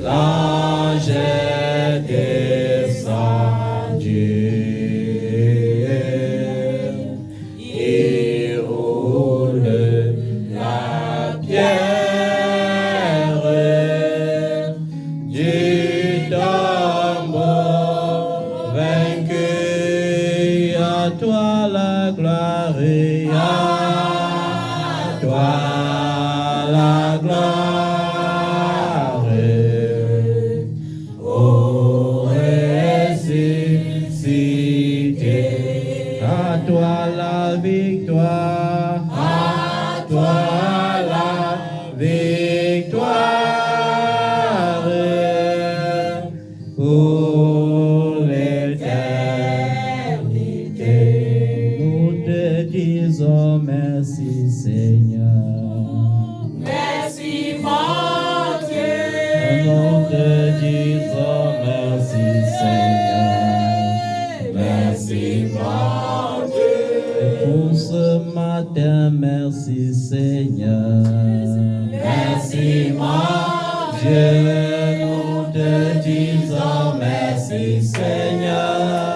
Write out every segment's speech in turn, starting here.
l'ange est descendu. Il roule la pierre du tombeau vaincu. À toi la gloire, à toi la gloire. Ô ressuscité, à toi la victoire, à toi la victoire. Pour l'éternité, nous te disons merci Seigneur. Merci mon Dieu. Nous te disons merci Seigneur. Merci mon Dieu. Pour ce matin, merci Seigneur. Merci mon Dieu, nous te disons merci Seigneur.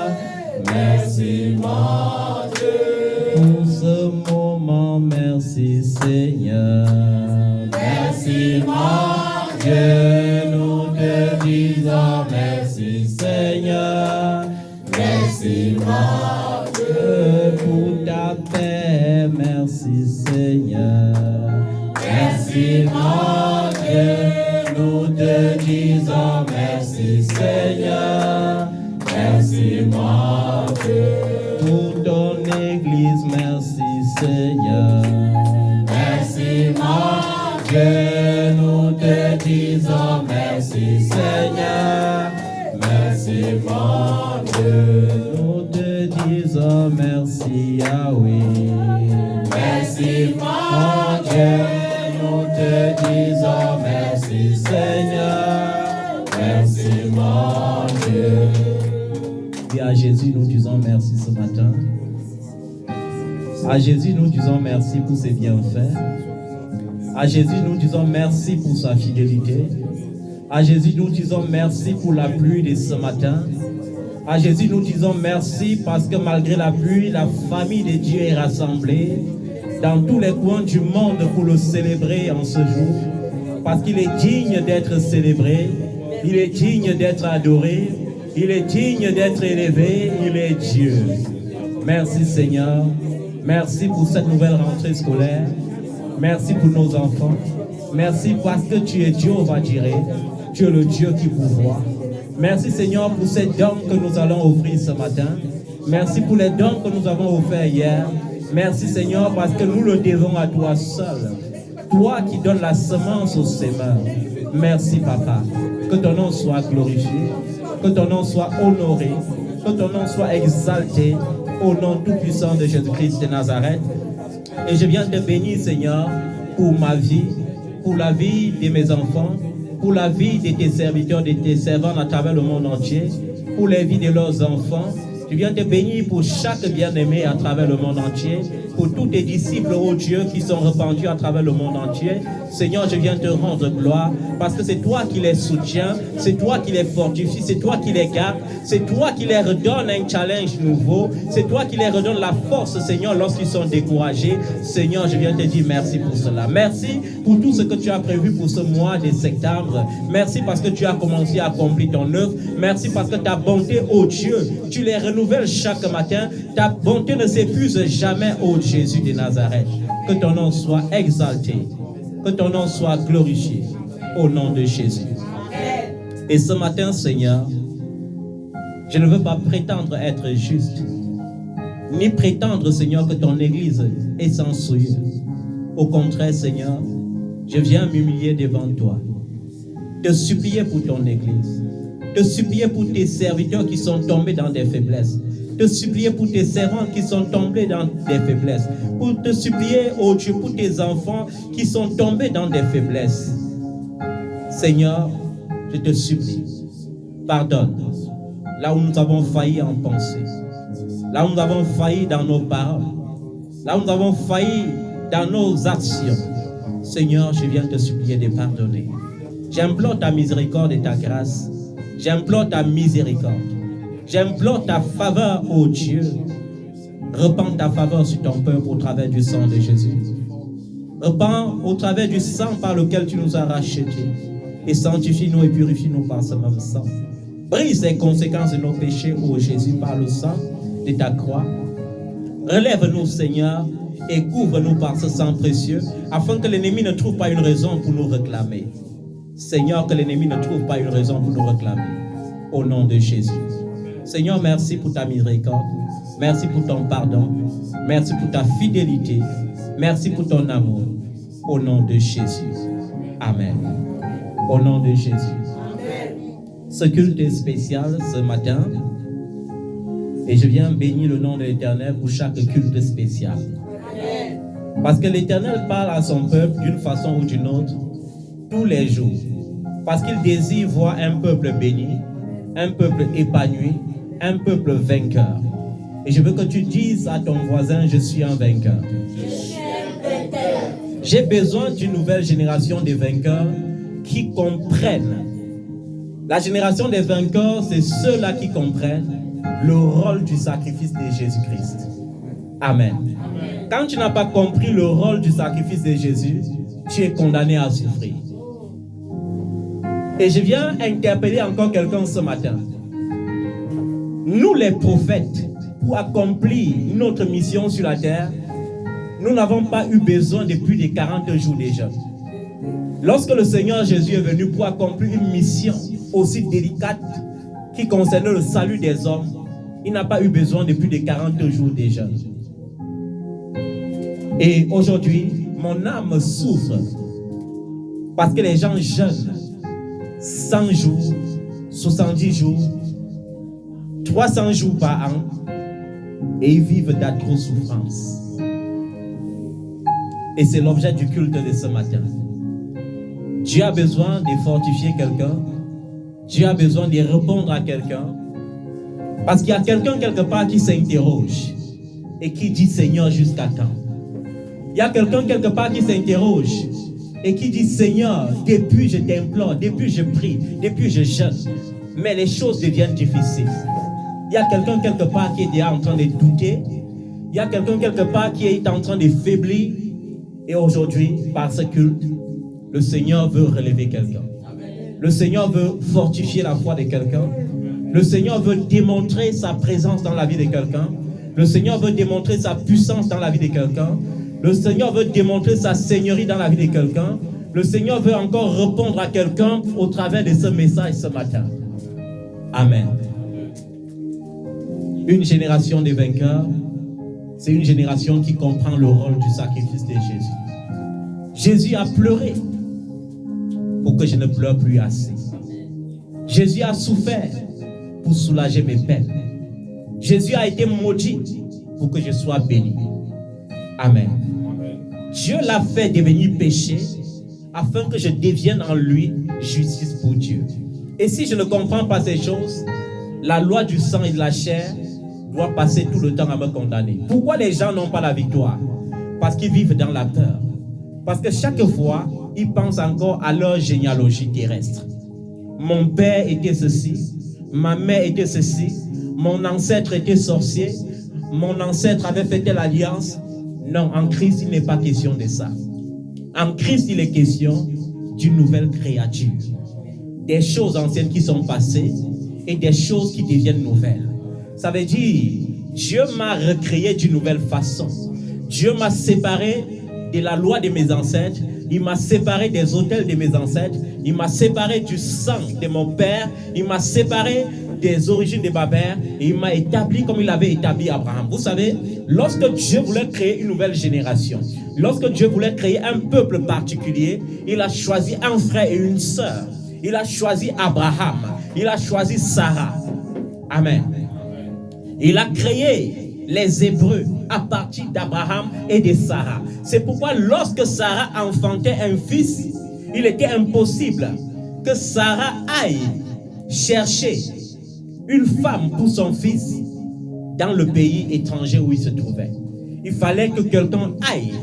Merci mon Dieu. Pour ce moment, merci Seigneur. Merci mon Dieu, nous te disons merci Seigneur. Merci mon Dieu. Pour ta paix, merci Seigneur. Merci mon Dieu. Nous te disons merci Seigneur. Merci mon Dieu. Pour ton église, merci Seigneur. Merci mon Dieu, nous te disons merci Seigneur. Merci mon Dieu. Nous te disons merci Yahweh. Merci Mon Dieu, nous te disons merci Seigneur. Merci mon Dieu. Et à Jésus, nous disons merci ce matin. À Jésus, nous disons merci pour ses bienfaits. À Jésus, nous disons merci pour sa fidélité. À Jésus, nous disons merci pour la pluie de ce matin. À Jésus, nous disons merci parce que malgré la pluie, la famille de Dieu est rassemblée dans tous les coins du monde pour le célébrer en ce jour. Parce qu'il est digne d'être célébré, il est digne d'être adoré, il est digne d'être élevé, il est Dieu. Merci Seigneur, merci pour cette nouvelle rentrée scolaire, merci pour nos enfants, merci parce que tu es Dieu, on va dire, tu es le Dieu qui pourvoit. Merci Seigneur pour ces dons que nous allons offrir ce matin, merci pour les dons que nous avons offerts hier, merci Seigneur parce que nous le devons à toi seul, toi qui donnes la semence aux semeurs. Merci Papa, que ton nom soit glorifié, que ton nom soit honoré, que ton nom soit exalté au nom tout-puissant de Jésus-Christ de Nazareth. Et je viens te bénir Seigneur pour ma vie, pour la vie de mes enfants, pour la vie de tes serviteurs, de tes servants à travers le monde entier, pour les vies de leurs enfants. Je viens te bénir pour chaque bien-aimé à travers le monde entier, pour tous tes disciples, oh Dieu, qui sont répandus à travers le monde entier. Seigneur, je viens te rendre gloire, parce que c'est toi qui les soutiens, c'est toi qui les fortifies, c'est toi qui les gardes, c'est toi qui les redonne un challenge nouveau, c'est toi qui les redonne la force, Seigneur, lorsqu'ils sont découragés. Seigneur, je viens te dire merci pour cela. Merci pour tout ce que tu as prévu pour ce mois de septembre. Merci parce que tu as commencé à accomplir ton œuvre. Merci parce que ta bonté, oh Dieu, tu les renouvelles chaque matin. Ta bonté ne s'épuise jamais, oh Jésus de Nazareth. Que ton nom soit exalté, que ton nom soit glorifié au nom de Jésus. Et ce matin, Seigneur, je ne veux pas prétendre être juste, ni prétendre, Seigneur, que ton Église est sans souillure. Au contraire, Seigneur, je viens m'humilier devant toi, te supplier pour ton Église, te supplier pour tes serviteurs qui sont tombés dans des faiblesses, te supplier pour tes servants qui sont tombés dans des faiblesses, pour te supplier, oh Dieu, pour tes enfants qui sont tombés dans des faiblesses. Seigneur, je te supplie, pardonne là où nous avons failli en pensée, là où nous avons failli dans nos paroles, là où nous avons failli dans nos actions. Seigneur, je viens te supplier de pardonner. J'implore ta miséricorde et ta grâce. J'implore ta miséricorde. J'implore ta faveur, ô Dieu. Repends ta faveur sur ton peuple au travers du sang de Jésus. Repends au travers du sang par lequel tu nous as rachetés. Et sanctifie-nous et purifie-nous par ce même sang. Brise les conséquences de nos péchés, ô Jésus, par le sang de ta croix. Relève-nous, Seigneur, et couvre-nous par ce sang précieux, afin que l'ennemi ne trouve pas une raison pour nous réclamer. Seigneur, que l'ennemi ne trouve pas une raison pour nous réclamer. Au nom de Jésus. Seigneur, merci pour ta miséricorde. Merci pour ton pardon. Merci pour ta fidélité. Merci pour ton amour. Au nom de Jésus. Amen. Au nom de Jésus. Amen. Ce culte est spécial ce matin. Et je viens bénir le nom de l'Éternel pour chaque culte spécial. Amen. Parce que l'Éternel parle à son peuple d'une façon ou d'une autre tous les jours. Parce qu'il désire voir un peuple béni, un peuple épanoui, un peuple vainqueur. Et je veux que tu dises à ton voisin, je suis un vainqueur. Je suis un vainqueur. J'ai besoin d'une nouvelle génération de vainqueurs qui comprennent. La génération des vainqueurs, c'est ceux-là qui comprennent le rôle du sacrifice de Jésus-Christ. Amen. Amen. Quand tu n'as pas compris le rôle du sacrifice de Jésus, tu es condamné à souffrir. Et je viens interpeller encore quelqu'un ce matin. Nous les prophètes, pour accomplir notre mission sur la terre, nous n'avons pas eu besoin de plus de 40 jours déjà. Lorsque le Seigneur Jésus est venu pour accomplir une mission aussi délicate qui concernait le salut des hommes, il n'a pas eu besoin de plus de 40 jours déjà. Et aujourd'hui, mon âme souffre parce que les gens jeûnent 100 jours, 70 jours, 300 jours par an et ils vivent d'atroces souffrances. Et c'est l'objet du culte de ce matin. Dieu a besoin de fortifier quelqu'un. Dieu a besoin de répondre à quelqu'un. Parce qu'il y a quelqu'un quelque part qui s'interroge et qui dit Seigneur jusqu'à quand. Il y a quelqu'un quelque part qui s'interroge et qui dit Seigneur, depuis je t'implore, depuis je prie, depuis je jeûne, mais les choses deviennent difficiles. Il y a quelqu'un quelque part qui est déjà en train de douter. Il y a quelqu'un quelque part qui est en train de faiblir. Et aujourd'hui, par ce culte, le Seigneur veut relever quelqu'un. Le Seigneur veut fortifier la foi de quelqu'un. Le Seigneur veut démontrer sa présence dans la vie de quelqu'un. Le Seigneur veut démontrer sa puissance dans la vie de quelqu'un. Le Seigneur veut démontrer sa seigneurie dans la vie de quelqu'un. Le Seigneur veut encore répondre à quelqu'un au travers de ce message ce matin. Amen. Une génération de vainqueurs, c'est une génération qui comprend le rôle du sacrifice de Jésus. Jésus a pleuré pour que je ne pleure plus assez. Jésus a souffert pour soulager mes peines. Jésus a été maudit pour que je sois béni. Amen. Dieu l'a fait devenir péché afin que je devienne en lui justice pour Dieu. Et si je ne comprends pas ces choses, la loi du sang et de la chair doit passer tout le temps à me condamner. Pourquoi les gens n'ont pas la victoire? Parce qu'ils vivent dans la peur. Parce que chaque fois, ils pensent encore à leur généalogie terrestre. Mon père était ceci, ma mère était ceci, mon ancêtre était sorcier, mon ancêtre avait fait telle alliance. Non, en Christ, il n'est pas question de ça. En Christ, il est question d'une nouvelle créature. Des choses anciennes qui sont passées et des choses qui deviennent nouvelles. Ça veut dire, Dieu m'a recréé d'une nouvelle façon. Dieu m'a séparé de la loi de mes ancêtres. Il m'a séparé des autels de mes ancêtres. Il m'a séparé du sang de mon père. Il m'a séparé des origines de ma mère. Et il m'a établi comme il avait établi Abraham. Vous savez, lorsque Dieu voulait créer une nouvelle génération, lorsque Dieu voulait créer un peuple particulier, il a choisi un frère et une sœur. Il a choisi Abraham. Il a choisi Sarah. Amen. Il a créé les Hébreux à partir d'Abraham et de Sarah. C'est pourquoi lorsque Sarah enfantait un fils, il était impossible que Sarah aille chercher une femme pour son fils dans le pays étranger où il se trouvait. Il fallait que quelqu'un aille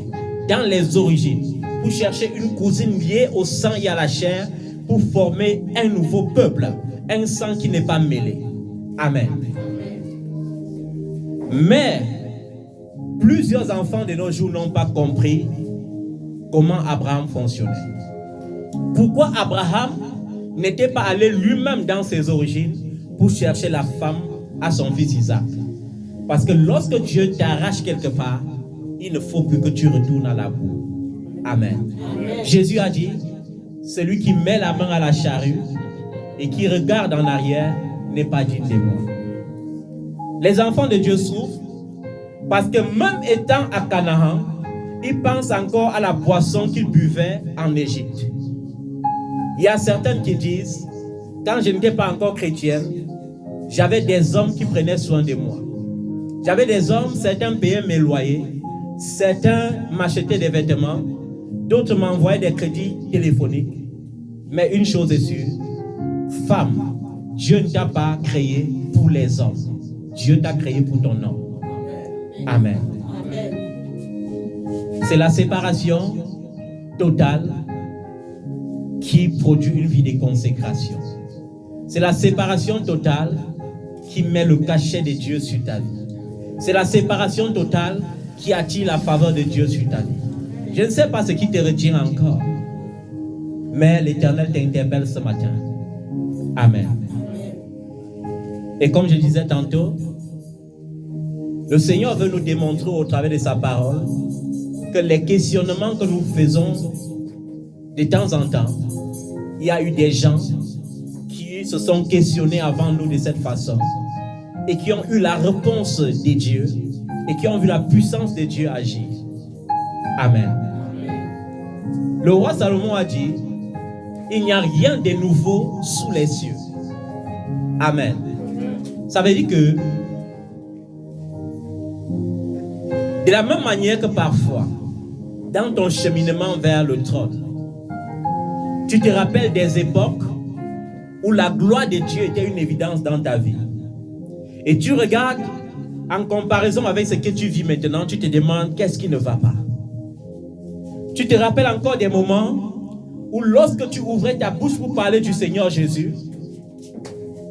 dans les origines pour chercher une cousine liée au sang et à la chair pour former un nouveau peuple, un sang qui n'est pas mêlé. Amen. Mais plusieurs enfants de nos jours n'ont pas compris comment Abraham fonctionnait. Pourquoi Abraham n'était pas allé lui-même dans ses origines pour chercher la femme à son fils Isaac? Parce que lorsque Dieu t'arrache quelque part, il ne faut plus que tu retournes à la boue. Amen. Amen. Jésus a dit, celui qui met la main à la charrue et qui regarde en arrière n'est pas digne de moi. Les enfants de Dieu souffrent parce que même étant à Canaan, ils pensent encore à la boisson qu'ils buvaient en Égypte. Il y a certaines qui disent, quand je n'étais pas encore chrétienne, j'avais des hommes qui prenaient soin de moi. J'avais des hommes, certains payaient mes loyers, certains m'achetaient des vêtements, d'autres m'envoyaient des crédits téléphoniques. Mais une chose est sûre, femme, Dieu ne t'a pas créé pour les hommes. Dieu t'a créé pour ton homme. Amen. Amen. C'est la séparation totale qui produit une vie de consécration. C'est la séparation totale qui met le cachet de Dieu sur ta vie. C'est la séparation totale qui attire la faveur de Dieu sur ta vie. Je ne sais pas ce qui te retient encore, mais l'Éternel t'interpelle ce matin. Amen. Et comme je disais tantôt, le Seigneur veut nous démontrer au travers de sa parole que les questionnements que nous faisons de temps en temps, il y a eu des gens qui se sont questionnés avant nous de cette façon et qui ont eu la réponse de Dieu et qui ont vu la puissance de Dieu agir. Amen. Le roi Salomon a dit, il n'y a rien de nouveau sous les cieux. Amen. Ça veut dire que de la même manière que parfois, dans ton cheminement vers le trône, tu te rappelles des époques où la gloire de Dieu était une évidence dans ta vie. Et tu regardes en comparaison avec ce que tu vis maintenant, tu te demandes qu'est-ce qui ne va pas. Tu te rappelles encore des moments où lorsque tu ouvrais ta bouche pour parler du Seigneur Jésus,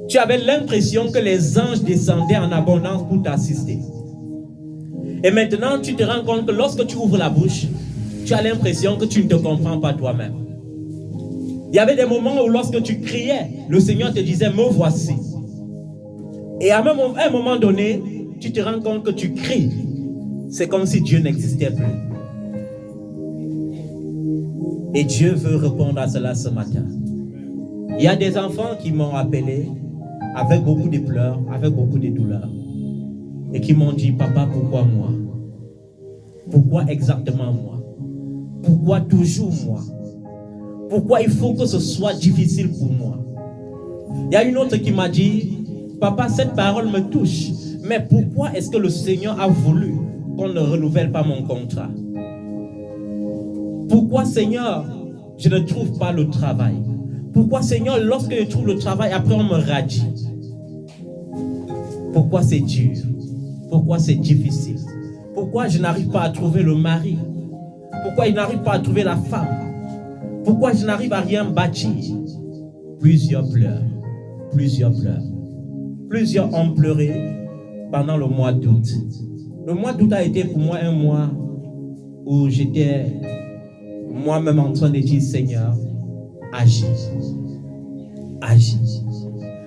tu avais l'impression que les anges descendaient en abondance pour t'assister. Et maintenant, tu te rends compte que lorsque tu ouvres la bouche, tu as l'impression que tu ne te comprends pas toi-même. Il y avait des moments où lorsque tu criais, le Seigneur te disait, me voici. Et à un moment donné, tu te rends compte que tu cries. C'est comme si Dieu n'existait plus. Et Dieu veut répondre à cela ce matin. Il y a des enfants qui m'ont appelé avec beaucoup de pleurs, avec beaucoup de douleurs. Et qui m'ont dit, papa, pourquoi moi? Pourquoi exactement moi? Pourquoi toujours moi? Pourquoi il faut que ce soit difficile pour moi? Il y a une autre qui m'a dit, papa, cette parole me touche, mais pourquoi est-ce que le Seigneur a voulu qu'on ne renouvelle pas mon contrat? Pourquoi, Seigneur, je ne trouve pas le travail? Pourquoi, Seigneur, lorsque je trouve le travail, après on me radie? Pourquoi c'est dur? Pourquoi c'est difficile? Pourquoi je n'arrive pas à trouver le mari? Pourquoi je n'arrive pas à trouver la femme? Pourquoi je n'arrive à rien bâtir? Plusieurs pleurent. Plusieurs pleurent. Plusieurs ont pleuré pendant le mois d'août. Le mois d'août a été pour moi un mois où j'étais moi-même en train de dire, Seigneur, agis. Agis.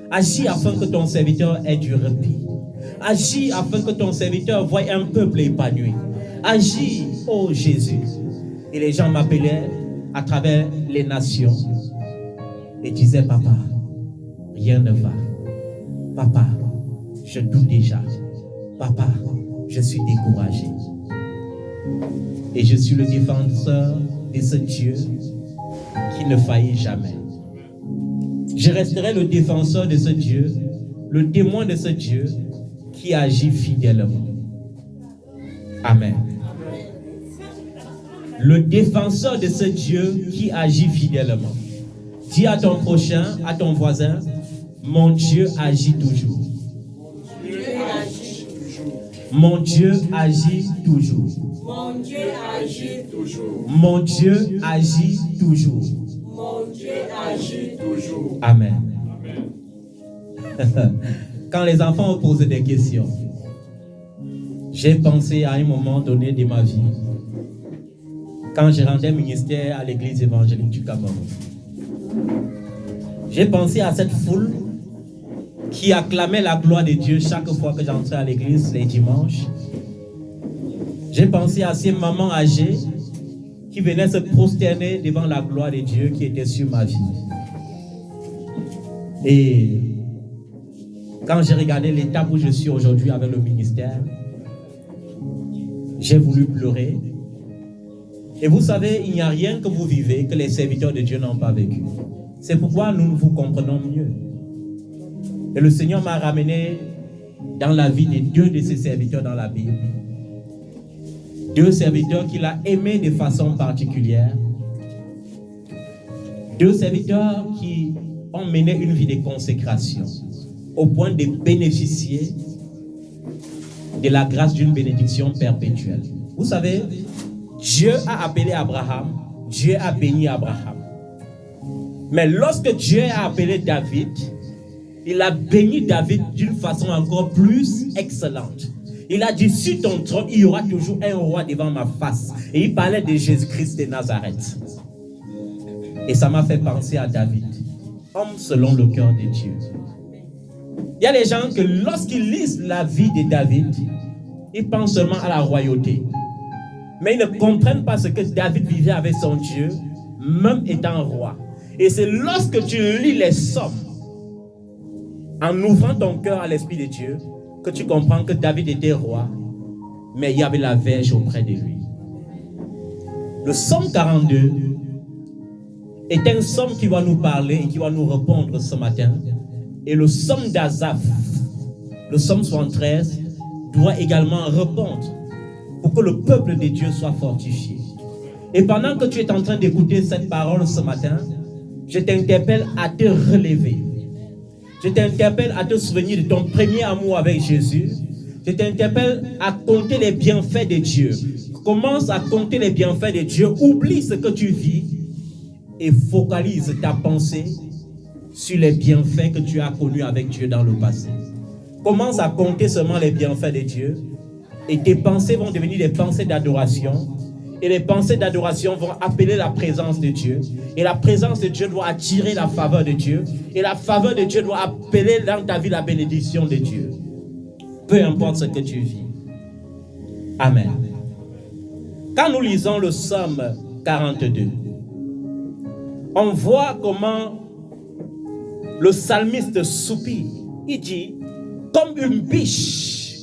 Agis afin que ton serviteur ait du répit. Agis afin que ton serviteur voie un peuple épanoui. Agis, oh Jésus. Et les gens m'appelaient à travers les nations et disaient, papa, rien ne va. Papa, je doute déjà. Papa, je suis découragé. Et je suis le défenseur de ce Dieu qui ne faillit jamais. Je resterai le défenseur de ce Dieu, le témoin de ce Dieu qui agit fidèlement. Amen. Le défenseur de ce Dieu qui agit fidèlement. Dis à ton prochain, à ton voisin, mon Dieu agit toujours. Mon Dieu agit toujours. Mon Dieu agit toujours. Mon Dieu agit toujours. Mon Dieu agit toujours. Amen. Quand les enfants ont posé des questions, j'ai pensé à un moment donné de ma vie, quand je rendais ministère à l'église évangélique du Cameroun. J'ai pensé à cette foule qui acclamait la gloire de Dieu chaque fois que j'entrais à l'église les dimanches. J'ai pensé à ces mamans âgées qui venaient se prosterner devant la gloire de Dieu qui était sur ma vie. Et quand j'ai regardé l'étape où je suis aujourd'hui avec le ministère, j'ai voulu pleurer. Et vous savez, il n'y a rien que vous vivez que les serviteurs de Dieu n'ont pas vécu. C'est pourquoi nous vous comprenons mieux. Et le Seigneur m'a ramené dans la vie de deux de ses serviteurs dans la Bible. Deux serviteurs qu'il a aimés de façon particulière. Deux serviteurs qui ont mené une vie de consécration au point de bénéficier de la grâce d'une bénédiction perpétuelle. Vous savez, Dieu a appelé Abraham, Dieu a béni Abraham. Mais lorsque Dieu a appelé David, il a béni David d'une façon encore plus excellente. Il a dit, sur ton trône, il y aura toujours un roi devant ma face. Et il parlait de Jésus-Christ de Nazareth. Et ça m'a fait penser à David, homme selon le cœur de Dieu. Il y a des gens que lorsqu'ils lisent la vie de David, ils pensent seulement à la royauté. Mais ils ne comprennent pas ce que David vivait avec son Dieu, même étant roi. Et c'est lorsque tu lis les psaumes, en ouvrant ton cœur à l'Esprit de Dieu, que tu comprends que David était roi, mais il y avait la Vierge auprès de lui. Le psaume 42 est un psaume qui va nous parler et qui va nous répondre ce matin. Et le psaume d'Asaph, le psaume 73, doit également répondre pour que le peuple de Dieu soit fortifié. Et pendant que tu es en train d'écouter cette parole ce matin, je t'interpelle à te relever. Je t'interpelle à te souvenir de ton premier amour avec Jésus. Je t'interpelle à compter les bienfaits de Dieu. Commence à compter les bienfaits de Dieu. Oublie ce que tu vis et focalise ta pensée sur les bienfaits que tu as connus avec Dieu dans le passé. Commence à compter seulement les bienfaits de Dieu et tes pensées vont devenir des pensées d'adoration. Et les pensées d'adoration vont appeler la présence de Dieu. Et la présence de Dieu doit attirer la faveur de Dieu. Et la faveur de Dieu doit appeler dans ta vie la bénédiction de Dieu. Peu importe ce que tu vis. Amen. Quand nous lisons le psaume 42, on voit comment le psalmiste soupire. Il dit, comme une biche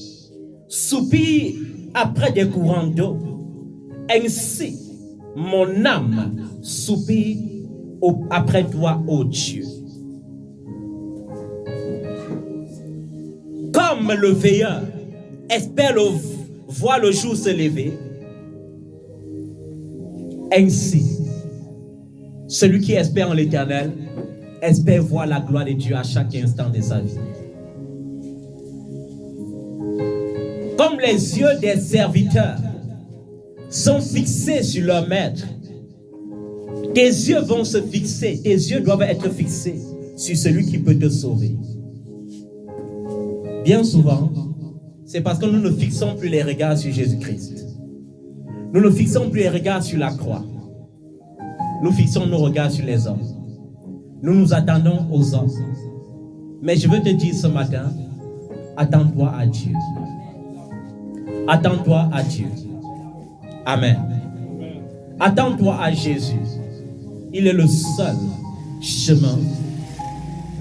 soupire après des courants d'eau, ainsi mon âme soupire après toi, ô Dieu. Comme le veilleur espère voir le jour se lever, ainsi celui qui espère en l'Éternel espère voir la gloire de Dieu à chaque instant de sa vie. Comme les yeux des serviteurs sont fixés sur leur maître, tes yeux vont se fixer, tes yeux doivent être fixés sur celui qui peut te sauver. Bien souvent, c'est parce que nous ne fixons plus les regards sur Jésus-Christ. Nous ne fixons plus les regards sur la croix. Nous fixons nos regards sur les hommes. Nous nous attendons aux hommes. Mais je veux te dire ce matin, attends-toi à Dieu. Attends-toi à Dieu. Amen. Attends-toi à Jésus. Il est le seul chemin,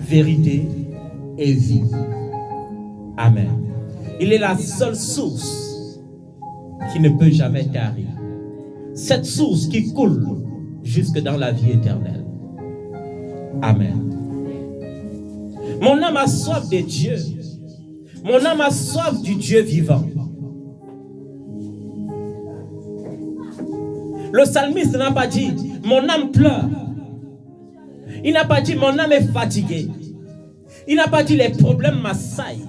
vérité et vie. Amen. Il est la seule source qui ne peut jamais tarir. Cette source qui coule jusque dans la vie éternelle. Amen. Mon âme a soif de Dieu. Mon âme a soif du Dieu vivant. Le psalmiste n'a pas dit, mon âme pleure. Il n'a pas dit, mon âme est fatiguée. Il n'a pas dit, les problèmes m'assaillent.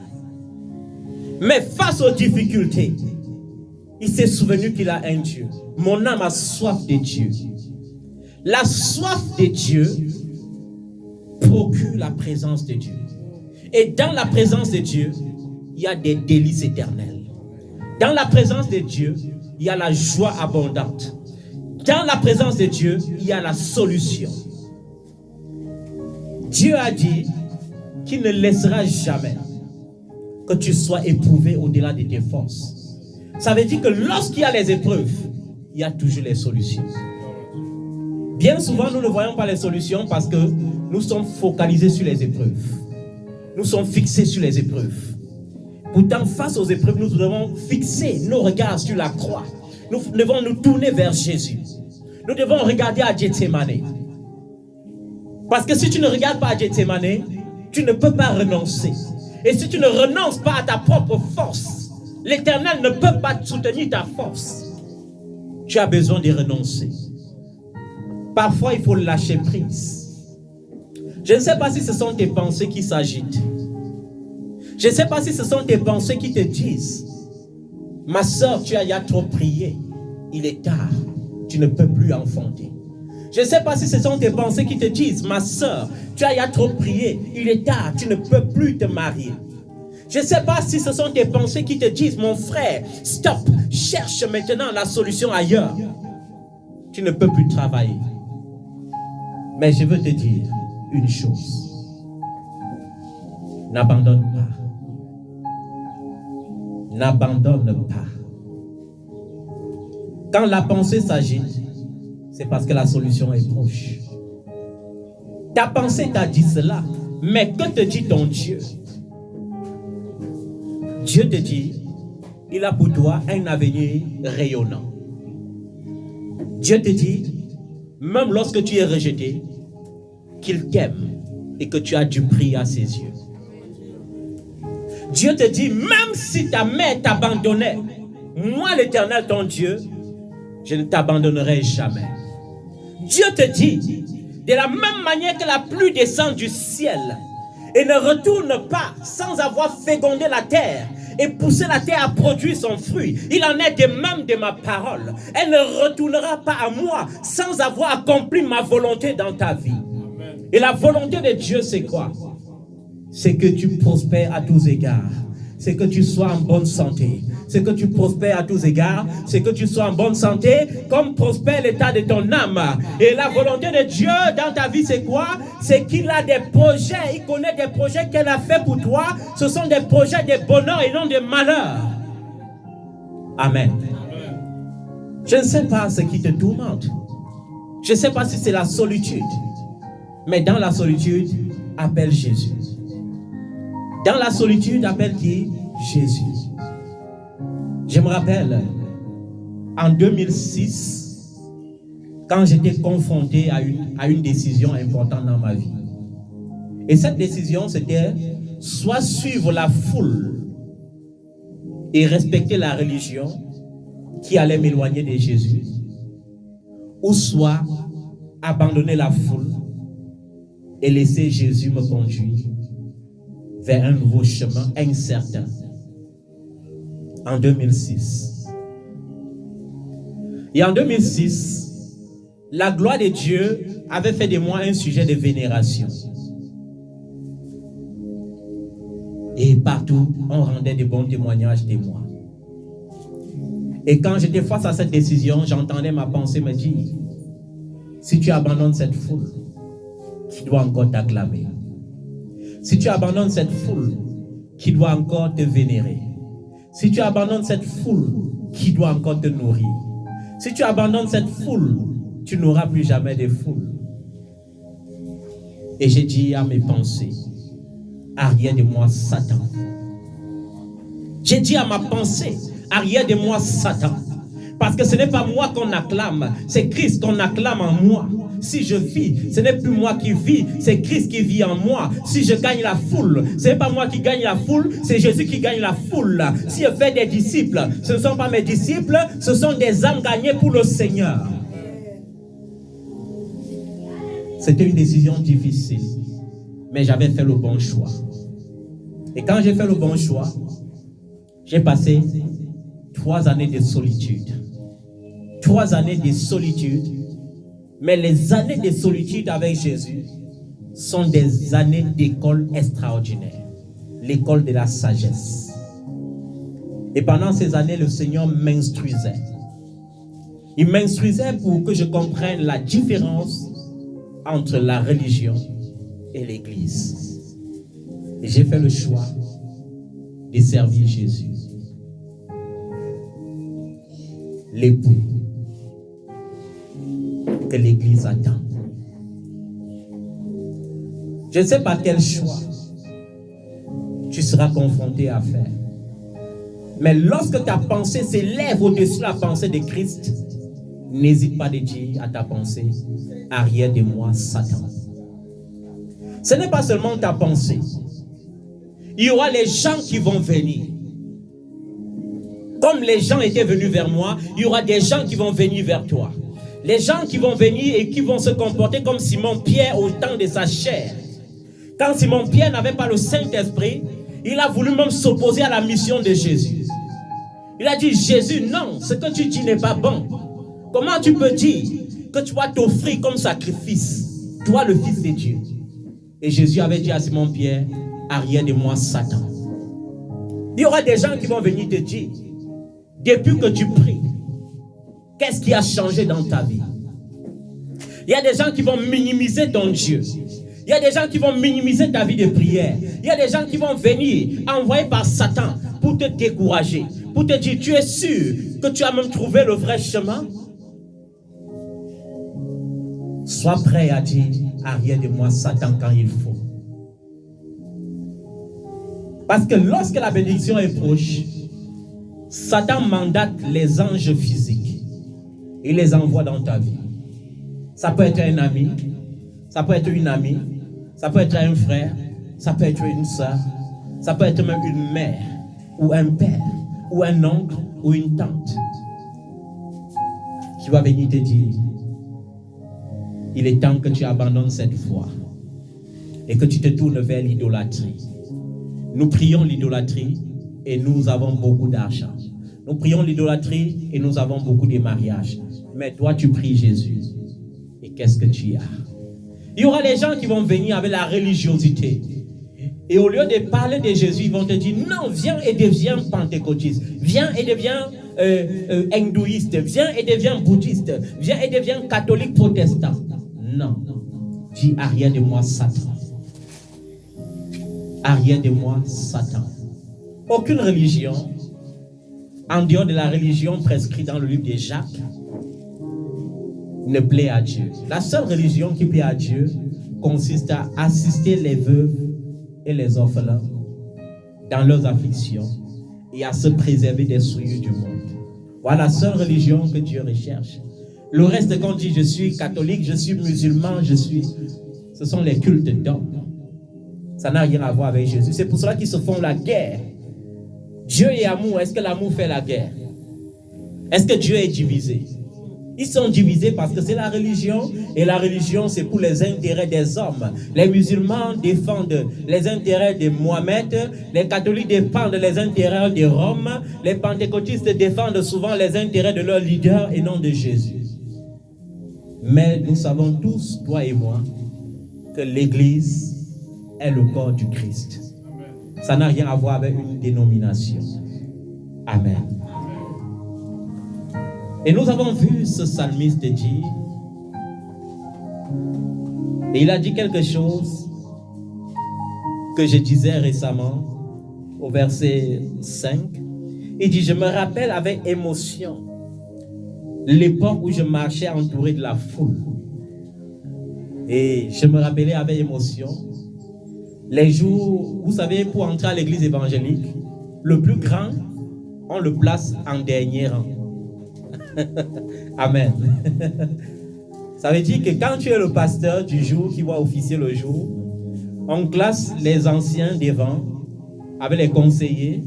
Mais face aux difficultés, il s'est souvenu qu'il a un Dieu. Mon âme a soif de Dieu. La soif de Dieu procure la présence de Dieu. Et dans la présence de Dieu, il y a des délices éternelles. Dans la présence de Dieu, il y a la joie abondante. Dans la présence de Dieu, il y a la solution. Dieu a dit qu'il ne laissera jamais que tu sois éprouvé au-delà de tes forces. Ça veut dire que lorsqu'il y a les épreuves, il y a toujours les solutions. Bien souvent, nous ne voyons pas les solutions parce que nous sommes focalisés sur les épreuves. Nous sommes fixés sur les épreuves. Pourtant, face aux épreuves, nous devons fixer nos regards sur la croix. Nous devons nous tourner vers Jésus. Nous devons regarder à Gethsémane. Parce que si tu ne regardes pas à Gethsémane, tu ne peux pas renoncer. Et si tu ne renonces pas à ta propre force, l'Éternel ne peut pas soutenir ta force. Tu as besoin de renoncer. Parfois, il faut lâcher prise. Je ne sais pas si ce sont tes pensées qui s'agitent. Je ne sais pas si ce sont tes pensées qui te disent: ma soeur, tu as trop prié. Il est tard. Tu ne peux plus enfanter. Je ne sais pas si ce sont tes pensées qui te disent: ma soeur, tu as trop prié. Il est tard. Tu ne peux plus te marier. Je ne sais pas si ce sont tes pensées qui te disent: mon frère, stop. Cherche maintenant la solution ailleurs. Tu ne peux plus travailler. Mais je veux te dire une chose. N'abandonne pas. N'abandonne pas. Quand la pensée s'agite, c'est parce que la solution est proche. Ta pensée t'a dit cela, mais que te dit ton Dieu? Dieu te dit, il a pour toi un avenir rayonnant. Dieu te dit, même lorsque tu es rejeté, qu'il t'aime et que tu as du prix à ses yeux. Dieu te dit, même si ta mère t'abandonnait, moi l'Éternel ton Dieu, je ne t'abandonnerai jamais. Dieu te dit, de la même manière que la pluie descend du ciel et ne retourne pas sans avoir fécondé la terre et poussé la terre à produire son fruit, il en est de même de ma parole. Elle ne retournera pas à moi sans avoir accompli ma volonté dans ta vie. Et la volonté de Dieu, c'est quoi? C'est que tu prospères à tous égards. C'est que tu sois en bonne santé. C'est que tu prospères à tous égards. C'est que tu sois en bonne santé, comme prospère l'état de ton âme. Et la volonté de Dieu dans ta vie, c'est quoi? C'est qu'il a des projets. Il connaît des projets qu'elle a fait pour toi. Ce sont des projets de bonheur et non de malheur. Amen. Je ne sais pas ce qui te tourmente. Je ne sais pas si c'est la solitude. Mais dans la solitude, appelle Jésus. Dans la solitude, appelle qui? Jésus. Je me rappelle, en 2006, quand j'étais confronté à une décision importante dans ma vie. Et cette décision, c'était soit suivre la foule et respecter la religion qui allait m'éloigner de Jésus, ou soit abandonner la foule et laisser Jésus me conduire vers un nouveau chemin incertain. En 2006. Et en 2006, la gloire de Dieu avait fait de moi un sujet de vénération. Et partout, on rendait de bons témoignages de moi. Et quand j'étais face à cette décision, j'entendais ma pensée me dire: si tu abandonnes cette foule, qui doit encore t'acclamer. Si tu abandonnes cette foule, qui doit encore te vénérer. Si tu abandonnes cette foule, qui doit encore te nourrir. Si tu abandonnes cette foule, tu n'auras plus jamais de foule. Et j'ai dit à mes pensées: arrière de moi, Satan. J'ai dit à ma pensée: arrière de moi, Satan. Parce que ce n'est pas moi qu'on acclame, c'est Christ qu'on acclame en moi. Si je vis, ce n'est plus moi qui vis, c'est Christ qui vit en moi. Si je gagne la foule, ce n'est pas moi qui gagne la foule, c'est Jésus qui gagne la foule. Si je fais des disciples, ce ne sont pas mes disciples, ce sont des âmes gagnées pour le Seigneur. C'était une décision difficile, mais j'avais fait le bon choix. Et quand j'ai fait le bon choix, J'ai passé 3 années de solitude. 3 années de solitude. Mais les années de solitude avec Jésus sont des années d'école extraordinaire. L'école de la sagesse. Et pendant ces années, le Seigneur m'instruisait. Il m'instruisait pour que je comprenne la différence entre la religion et l'Église. Et j'ai fait le choix de servir Jésus. L'époux que l'Église attend. Je ne sais pas quel choix tu seras confronté à faire. Mais lorsque ta pensée s'élève au-dessus de la pensée de Christ, n'hésite pas de dire à ta pensée, arrière de moi, Satan. Ce n'est pas seulement ta pensée. Il y aura les gens qui vont venir. Comme les gens étaient venus vers moi, il y aura des gens qui vont venir vers toi. Les gens qui vont venir et qui vont se comporter comme Simon-Pierre au temps de sa chair. Quand Simon-Pierre n'avait pas le Saint-Esprit, il a voulu même s'opposer à la mission de Jésus. Il a dit, Jésus, non, ce que tu dis n'est pas bon. Comment tu peux dire que tu vas t'offrir comme sacrifice, toi le Fils de Dieu? Et Jésus avait dit à Simon-Pierre, arrière de moi, Satan. Il y aura des gens qui vont venir te dire, depuis que tu pries, qu'est-ce qui a changé dans ta vie? Il y a des gens qui vont minimiser ton Dieu. Il y a des gens qui vont minimiser ta vie de prière. Il y a des gens qui vont venir envoyés par Satan pour te décourager, pour te dire, tu es sûr que tu as même trouvé le vrai chemin? Sois prêt à dire, arrière de moi, Satan, quand il faut. Parce que lorsque la bénédiction est proche, Satan mandate les anges physiques. Il les envoie dans ta vie. Ça peut être un ami, ça peut être une amie, ça peut être un frère, ça peut être une soeur, ça peut être même une mère, ou un père, ou un oncle, ou une tante, qui va venir te dire, il est temps que tu abandonnes cette foi et que tu te tournes vers l'idolâtrie. Nous prions l'idolâtrie et nous avons beaucoup d'argent. Nous prions l'idolâtrie et nous avons beaucoup de mariages. Mais toi, tu pries Jésus. Et qu'est-ce que tu as? Il y aura les gens qui vont venir avec la religiosité. Et au lieu de parler de Jésus, ils vont te dire, non, viens et deviens pentecôtiste. Viens et deviens hindouiste. Viens et deviens bouddhiste. Viens et deviens catholique protestant. Non. Dis, arrière de moi, Satan. Arrière de moi, Satan. Aucune religion, en dehors de la religion prescrite dans le livre de Jacques, ne plaît à Dieu. La seule religion qui plaît à Dieu consiste à assister les veuves et les orphelins dans leurs afflictions et à se préserver des souillures du monde. Voilà la seule religion que Dieu recherche. Le reste, quand on dit je suis catholique, je suis musulman, ce sont les cultes d'hommes. Ça n'a rien à voir avec Jésus. C'est pour cela qu'ils se font la guerre. Dieu est amour. Est-ce que l'amour fait la guerre? Est-ce que Dieu est divisé? Ils sont divisés parce que c'est la religion. Et la religion, c'est pour les intérêts des hommes. Les musulmans défendent les intérêts de Mohamed. Les catholiques défendent les intérêts de Rome. Les pentecôtistes défendent souvent les intérêts de leur leader et non de Jésus. Mais nous savons tous, toi et moi, que l'Église est le corps du Christ. Ça n'a rien à voir avec une dénomination. Amen. Et nous avons vu ce psalmiste dire, et il a dit quelque chose que je disais récemment au verset 5. Il dit, je me rappelle avec émotion l'époque où je marchais entouré de la foule. Et je me rappelais avec émotion les jours, vous savez, pour entrer à l'église évangélique, le plus grand, on le place en dernier rang. Amen. Ça veut dire que quand tu es le pasteur du jour qui va officier le jour, on classe les anciens devant avec les conseillers,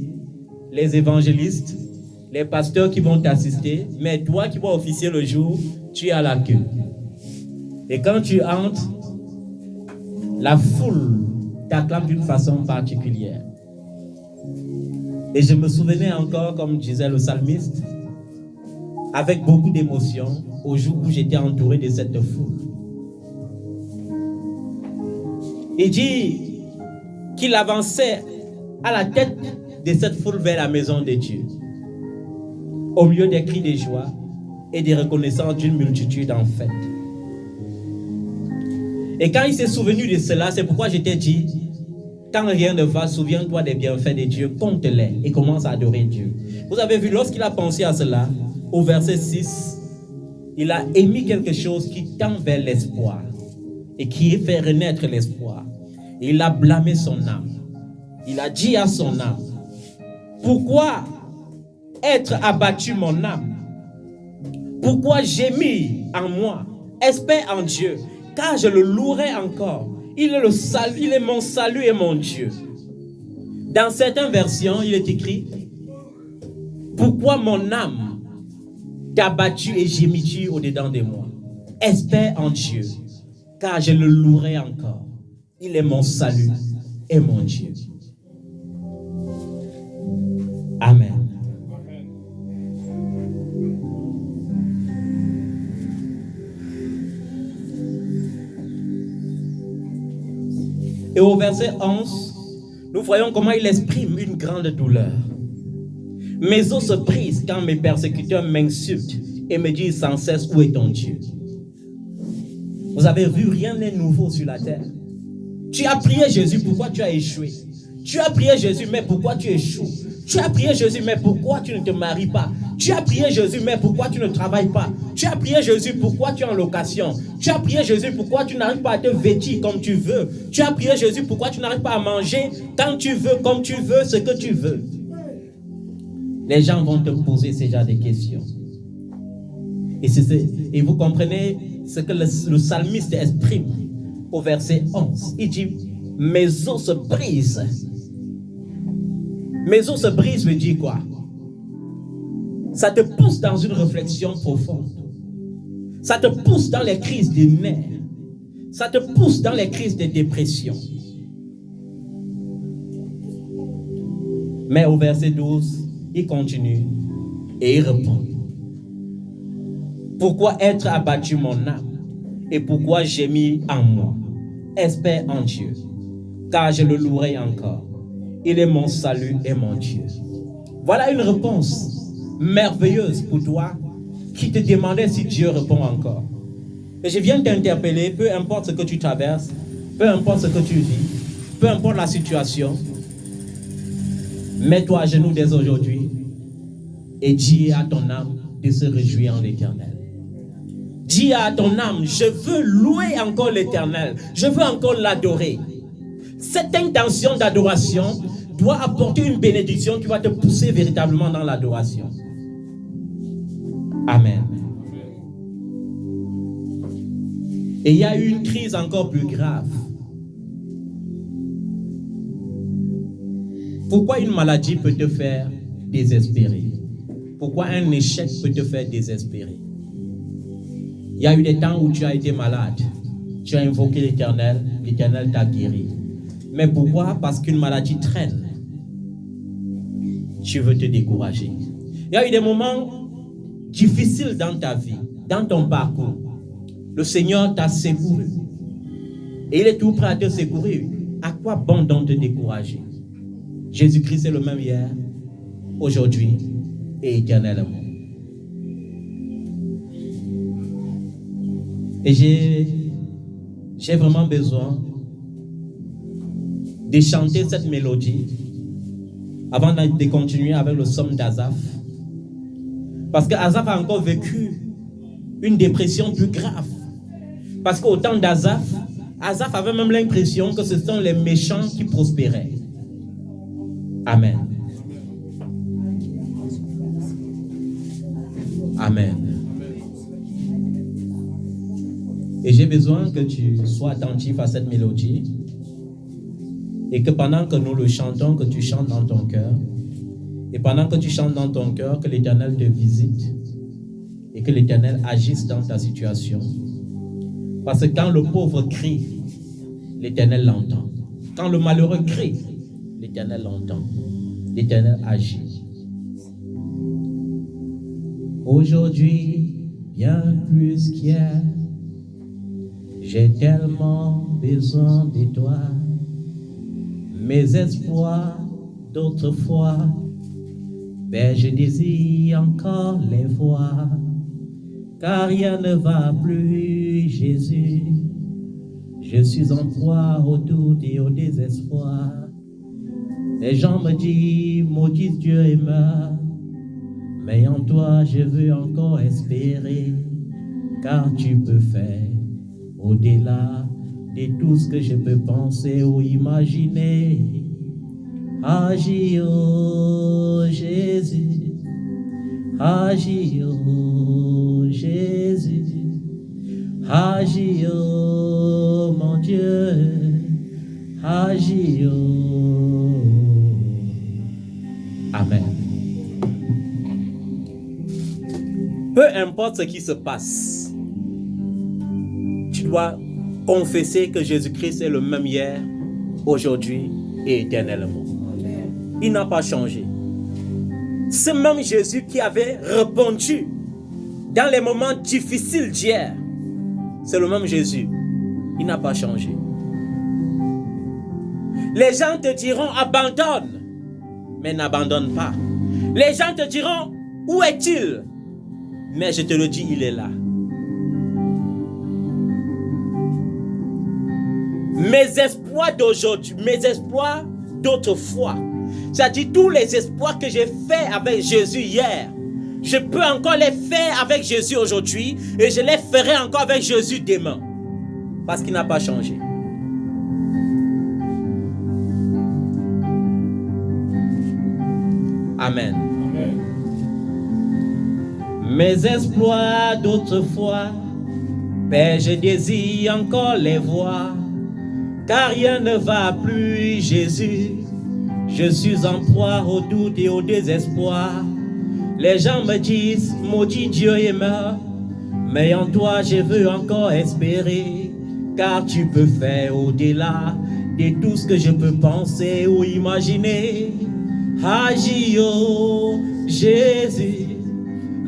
les évangélistes, les pasteurs qui vont t'assister, mais toi qui vas officier le jour, tu es à la queue. Et quand tu entres, la foule t'acclame d'une façon particulière. Et je me souvenais encore, comme disait le psalmiste, avec beaucoup d'émotion, au jour où j'étais entouré de cette foule. Il dit qu'il avançait à la tête de cette foule vers la maison de Dieu, au milieu des cris de joie et des reconnaissances d'une multitude en fête. Et quand il s'est souvenu de cela, c'est pourquoi je t'ai dit, quand rien ne va, souviens-toi des bienfaits de Dieu, compte-les et commence à adorer Dieu. Vous avez vu, lorsqu'il a pensé à cela, au verset 6, il a émis quelque chose qui tend vers l'espoir et qui fait renaître l'espoir. Et il a blâmé son âme. Il a dit à son âme, pourquoi être abattu mon âme? Pourquoi gémir en moi? Espère en Dieu, car je le louerai encore. Il est le salut, il est mon salut et mon Dieu. Dans certaines versions, il est écrit, pourquoi mon âme t'a battu et gémis-tu au-dedans de moi? Espère en Dieu, car je le louerai encore. Il est mon salut et mon Dieu. Amen. Et au verset 11, nous voyons comment il exprime une grande douleur. Mes os se brisent quand mes persécuteurs m'insultent et me disent sans cesse, où est ton Dieu? Vous avez vu, rien n'est nouveau sur la terre. Tu as prié Jésus, pourquoi tu as échoué? Tu as prié Jésus, mais pourquoi tu échoues? Tu as prié Jésus, mais pourquoi tu ne te maries pas? Tu as prié Jésus, mais pourquoi tu ne travailles pas? Tu as prié Jésus, pourquoi tu es en location? Tu as prié Jésus, pourquoi tu n'arrives pas à te vêtir comme tu veux? Tu as prié Jésus, pourquoi tu n'arrives pas à manger quand tu veux, comme tu veux, ce que tu veux? Les gens vont te poser ce genre de questions. Et vous comprenez ce que le psalmiste exprime au verset 11. Il dit, mes os se brisent. Mes os se brisent veut dire quoi? Ça te pousse dans une réflexion profonde. Ça te pousse dans les crises de nerfs. Ça te pousse dans les crises de dépression. Mais au verset 12, il continue et il répond. Pourquoi être abattu mon âme et pourquoi gémir en moi? Espère en Dieu, car je le louerai encore. Il est mon salut et mon Dieu. Voilà une réponse merveilleuse pour toi qui te demandait si Dieu répond encore. Et je viens t'interpeller, peu importe ce que tu traverses, peu importe ce que tu vis, peu importe la situation, mets-toi à genoux dès aujourd'hui et dis à ton âme de se réjouir en l'Éternel. Dis à ton âme, je veux louer encore l'Éternel, je veux encore l'adorer. Cette intention d'adoration doit apporter une bénédiction qui va te pousser véritablement dans l'adoration. Amen. Et il y a eu une crise encore plus grave. Pourquoi une maladie peut te faire désespérer? Pourquoi un échec peut te faire désespérer? Il y a eu des temps où tu as été malade. Tu as invoqué l'Éternel, l'Éternel t'a guéri. Mais pourquoi? Parce qu'une maladie traîne. Tu veux te décourager. Il y a eu des moments difficiles dans ta vie, dans ton parcours. Le Seigneur t'a secouru. Et il est tout prêt à te secourir. À quoi bon donc te décourager? Jésus-Christ est le même hier, aujourd'hui et éternellement. Et j'ai vraiment besoin de chanter cette mélodie avant de continuer avec le psaume d'Asaph. Parce qu'Asaph a encore vécu une dépression plus grave. Parce qu'au temps d'Asaph, Asaph avait même l'impression que ce sont les méchants qui prospéraient. Amen. Amen. Et j'ai besoin que tu sois attentif à cette mélodie et que pendant que nous le chantons, que tu chantes dans ton cœur. Et pendant que tu chantes dans ton cœur, que l'Éternel te visite et que l'Éternel agisse dans ta situation. Parce que quand le pauvre crie, l'Éternel l'entend. Quand le malheureux crie, l'Éternel l'entend. l'Éternel agit. Aujourd'hui, bien plus qu'hier, j'ai tellement besoin de toi. Mes espoirs d'autrefois, ben je désire encore les voir, car rien ne va plus, Jésus. Je suis en proie au doute et au désespoir. Les gens me disent, maudit Dieu et meurt, mais en toi je veux encore espérer, car tu peux faire au-delà de tout ce que je peux penser ou imaginer. Agis, oh Jésus, agis, oh Jésus, agis, oh mon Dieu, agis, oh. Amen. Peu importe ce qui se passe, tu dois confesser que Jésus-Christ est le même hier, aujourd'hui et éternellement. Il n'a pas changé. Ce même Jésus qui avait répondu dans les moments difficiles d'hier, c'est le même Jésus. Il n'a pas changé. Les gens te diront abandonne, mais n'abandonne pas. Les gens te diront où est-il? Mais je te le dis, il est là. Mes espoirs d'aujourd'hui, mes espoirs d'autrefois, c'est-à-dire tous les espoirs que j'ai faits avec Jésus hier, je peux encore les faire avec Jésus aujourd'hui et je les ferai encore avec Jésus demain. Parce qu'il n'a pas changé. Amen. Amen. Mes exploits d'autrefois, Père, je désire encore les voir, car rien ne va plus, Jésus. Je suis en proie au doute et au désespoir. Les gens me disent, maudit Dieu et meurt, mais en toi je veux encore espérer, car tu peux faire au-delà de tout ce que je peux penser ou imaginer. Agis, oh Jésus,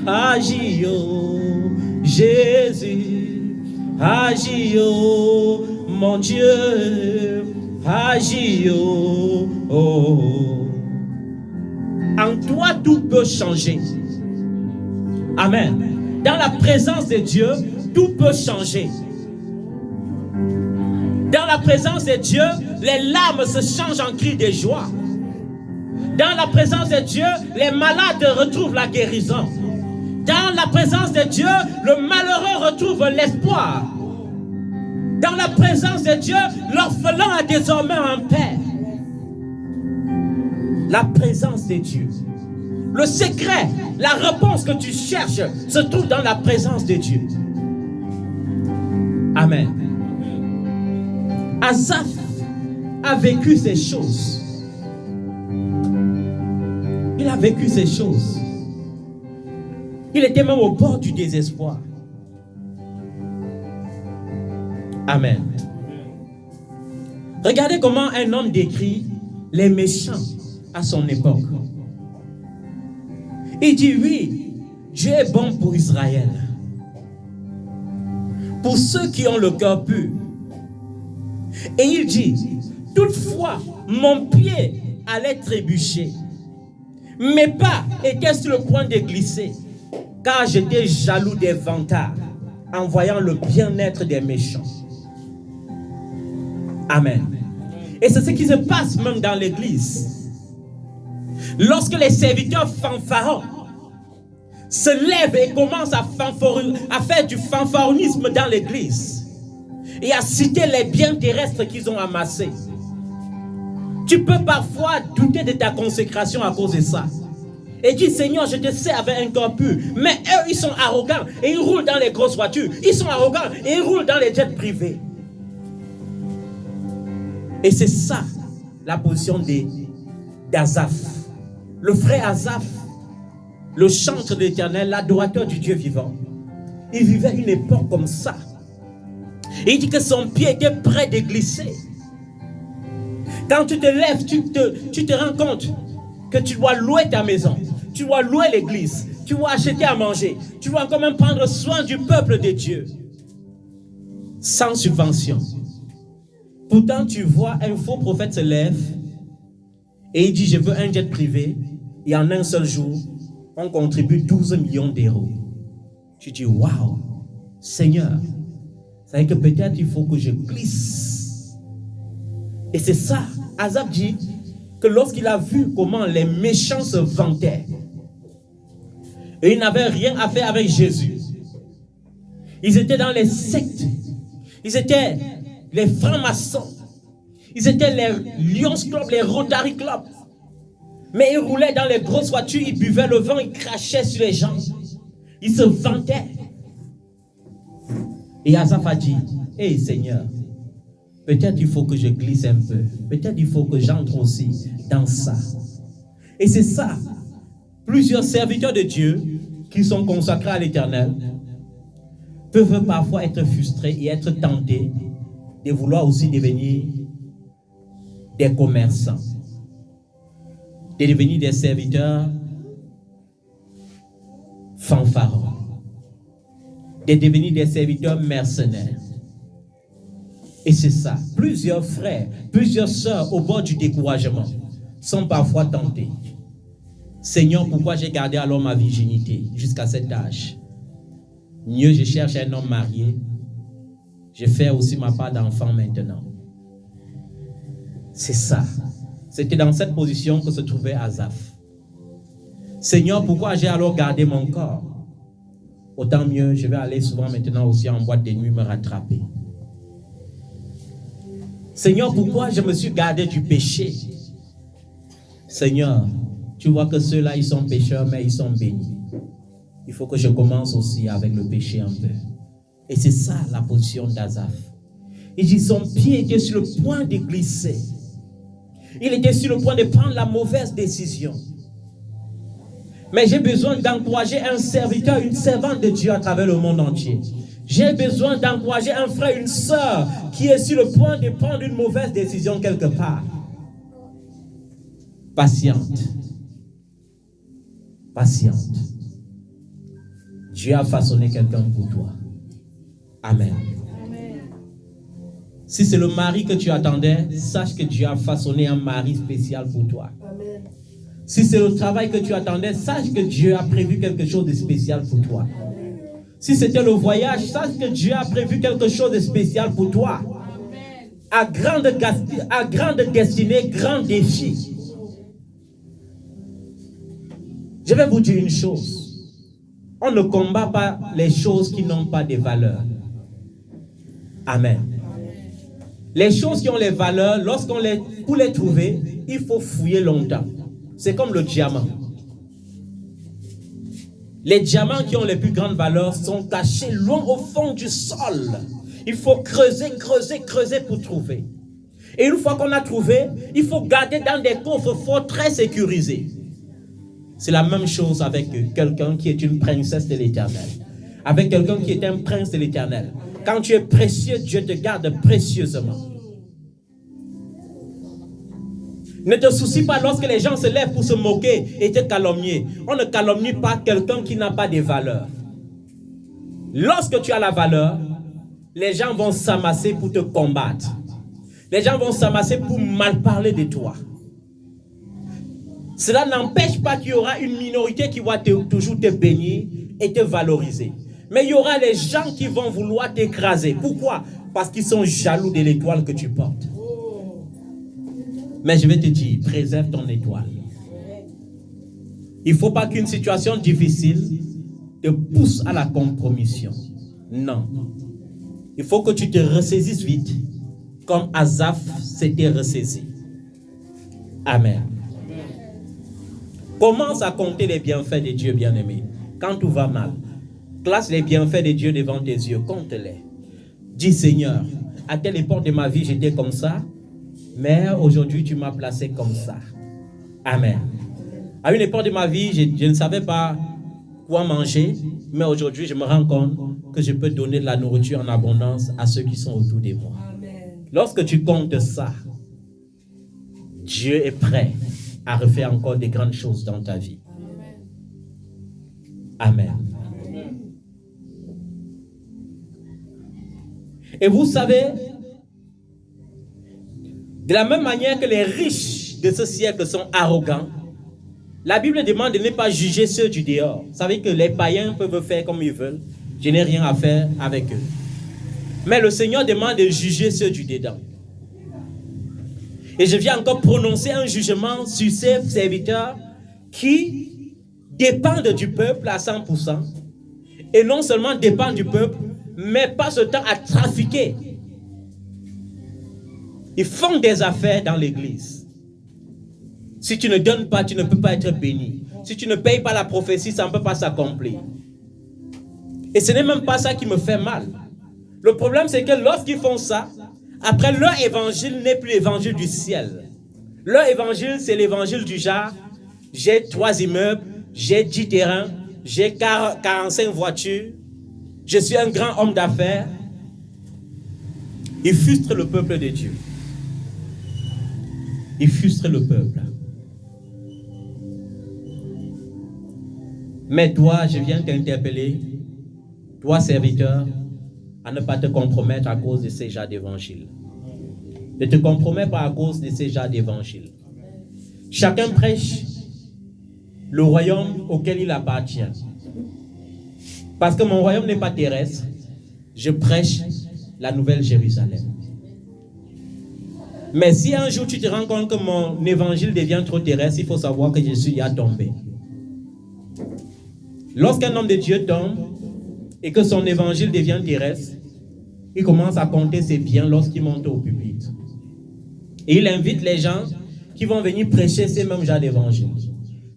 agis, oh Jésus, agis, oh mon Dieu, agis, oh, oh. En toi, tout peut changer. Amen. Dans la présence de Dieu, tout peut changer. Dans la présence de Dieu, les larmes se changent en cris de joie. Dans la présence de Dieu, les malades retrouvent la guérison. Dans la présence de Dieu, le malheureux retrouve l'espoir. Dans la présence de Dieu, l'orphelin a désormais un père. La présence de Dieu. Le secret, la réponse que tu cherches se trouve dans la présence de Dieu. Amen. Asaph a vécu ces choses. Il a vécu ces choses. Il était même au bord du désespoir. Amen. Regardez comment un homme décrit les méchants à son époque. Il dit oui, Dieu est bon pour Israël. Pour ceux qui ont le cœur pur. Et il dit, toutefois, mon pied allait trébucher. Mes pas étaient sur le point de glisser, car j'étais jaloux des vantards en voyant le bien-être des méchants. Amen. Et c'est ce qui se passe même dans l'église. Lorsque les serviteurs fanfarons se lèvent et commencent à faire du fanfaronisme dans l'église et à citer les biens terrestres qu'ils ont amassés, tu peux parfois douter de ta consécration à cause de ça. Et dire, Seigneur, je te sais avec un cœur pur. Mais eux, ils sont arrogants et ils roulent dans les grosses voitures. Ils sont arrogants et ils roulent dans les jets privés. Et c'est ça, la position d'Asaph. Le frère Asaph, le chantre de l'Éternel, l'adorateur du Dieu vivant. Il vivait une époque comme ça. Et il dit que son pied était prêt de glisser. Quand tu te lèves, tu te rends compte que tu dois louer ta maison, tu dois louer l'église, tu dois acheter à manger, tu dois quand même prendre soin du peuple de Dieu, sans subvention. Pourtant, tu vois un faux prophète se lève et il dit, je veux un jet privé, et en un seul jour, on contribue 12 millions d'euros. Tu dis, waouh, Seigneur, ça veut dire que peut-être il faut que je glisse. Et c'est ça, Asaph dit que lorsqu'il a vu comment les méchants se vantaient, et ils n'avaient rien à faire avec Jésus, ils étaient dans les sectes, ils étaient les francs-maçons, ils étaient les Lions Club, les Rotary Club, mais ils roulaient dans les grosses voitures, ils buvaient le vin, ils crachaient sur les gens, ils se vantaient. Et Asaph a dit, hey Seigneur, peut-être il faut que je glisse un peu, peut-être il faut que j'entre aussi dans ça. Et c'est ça, plusieurs serviteurs de Dieu qui sont consacrés à l'Éternel peuvent parfois être frustrés et être tentés de vouloir aussi devenir des commerçants, de devenir des serviteurs fanfarons, de devenir des serviteurs mercenaires. Et c'est ça, plusieurs frères, plusieurs sœurs au bord du découragement sont parfois tentés. Seigneur, pourquoi j'ai gardé alors ma virginité jusqu'à cet âge? Mieux, je cherche un homme marié. Je fais aussi ma part d'enfant maintenant. C'est ça. C'était dans cette position que se trouvait Asaph. Seigneur, pourquoi j'ai alors gardé mon corps? Autant mieux, je vais aller souvent maintenant aussi en boîte de nuit me rattraper. Seigneur, pourquoi je me suis gardé du péché? Seigneur, tu vois que ceux-là, ils sont pécheurs, mais ils sont bénis. Il faut que je commence aussi avec le péché un peu. Et c'est ça la position d'Asaph. Il dit, son pied était sur le point de glisser. Il était sur le point de prendre la mauvaise décision. Mais j'ai besoin d'encourager un serviteur, une servante de Dieu à travers le monde entier. J'ai besoin d'encourager un frère, une sœur qui est sur le point de prendre une mauvaise décision quelque part. Patiente. Patiente. Dieu a façonné quelqu'un pour toi. Amen. Amen. Si c'est le mari que tu attendais, sache que Dieu a façonné un mari spécial pour toi. Amen. Si c'est le travail que tu attendais, sache que Dieu a prévu quelque chose de spécial pour toi. Amen. Si c'était le voyage, sache que Dieu a prévu quelque chose de spécial pour toi. Amen. À grande destinée, grand défi. Je vais vous dire une chose. On ne combat pas les choses qui n'ont pas de valeur. Amen. Les choses qui ont les valeurs, pour les trouver, il faut fouiller longtemps. C'est comme le diamant. Les diamants qui ont les plus grandes valeurs sont cachés loin au fond du sol. Il faut creuser pour trouver. Et une fois qu'on a trouvé, il faut garder dans des coffres forts très sécurisés. C'est la même chose avec quelqu'un qui est une princesse de l'Éternel. Avec quelqu'un qui est un prince de l'Éternel. Quand tu es précieux, Dieu te garde précieusement. Ne te soucie pas lorsque les gens se lèvent pour se moquer et te calomnier. On ne calomnie pas quelqu'un qui n'a pas de valeur. Lorsque tu as la valeur, les gens vont s'amasser pour te combattre. Les gens vont s'amasser pour mal parler de toi. Cela n'empêche pas qu'il y aura une minorité qui va toujours te bénir et te valoriser. Mais il y aura les gens qui vont vouloir t'écraser. Pourquoi? Parce qu'ils sont jaloux de l'étoile que tu portes. Mais je vais te dire, préserve ton étoile. Il ne faut pas qu'une situation difficile te pousse à la compromission. Non. Il faut que tu te ressaisisses vite, comme Asaph s'était ressaisi. Amen. Commence à compter les bienfaits de Dieu, bien-aimé. Quand tout va mal, classe les bienfaits de Dieu devant tes yeux, compte-les. Dis, Seigneur, à telle époque de ma vie, j'étais comme ça, mais aujourd'hui, tu m'as placé comme ça. Amen. À une époque de ma vie, je ne savais pas quoi manger, mais aujourd'hui, je me rends compte que je peux donner de la nourriture en abondance à ceux qui sont autour de moi. Amen. Lorsque tu comptes ça, Dieu est prêt à refaire encore des grandes choses dans ta vie. Amen. Et vous savez, de la même manière que les riches de ce siècle sont arrogants, la Bible demande de ne pas juger ceux du dehors. Vous savez que les païens peuvent faire comme ils veulent. Je n'ai rien à faire avec eux. Mais le Seigneur demande de juger ceux du dedans. Et je viens encore prononcer un jugement sur ces serviteurs qui dépendent du peuple à 100%. Et non seulement dépendent du peuple, mais passent le temps à trafiquer. Ils font des affaires dans l'église. Si tu ne donnes pas, tu ne peux pas être béni. Si tu ne payes pas la prophétie, ça ne peut pas s'accomplir. Et ce n'est même pas ça qui me fait mal. Le problème, c'est que lorsqu'ils font ça, après leur évangile n'est plus l'évangile du ciel. Leur évangile, c'est l'évangile du genre, j'ai 3 immeubles, j'ai 10 terrains, j'ai 45 voitures, je suis un grand homme d'affaires. Ils frustrent le peuple de Dieu. Ils frustrent le peuple. Mais toi, je viens t'interpeller, toi serviteur, à ne pas te compromettre à cause de ces genres d'évangile. Ne te compromets pas à cause de ces genres d'évangile. Chacun prêche le royaume auquel il appartient. Parce que mon royaume n'est pas terrestre, je prêche la nouvelle Jérusalem. Mais si un jour tu te rends compte que mon évangile devient trop terrestre, il faut savoir que je suis déjà tombé. Lorsqu'un homme de Dieu tombe et que son évangile devient terrestre, il commence à compter ses biens lorsqu'il monte au pupitre. Et il invite les gens qui vont venir prêcher ces mêmes genres d'évangile.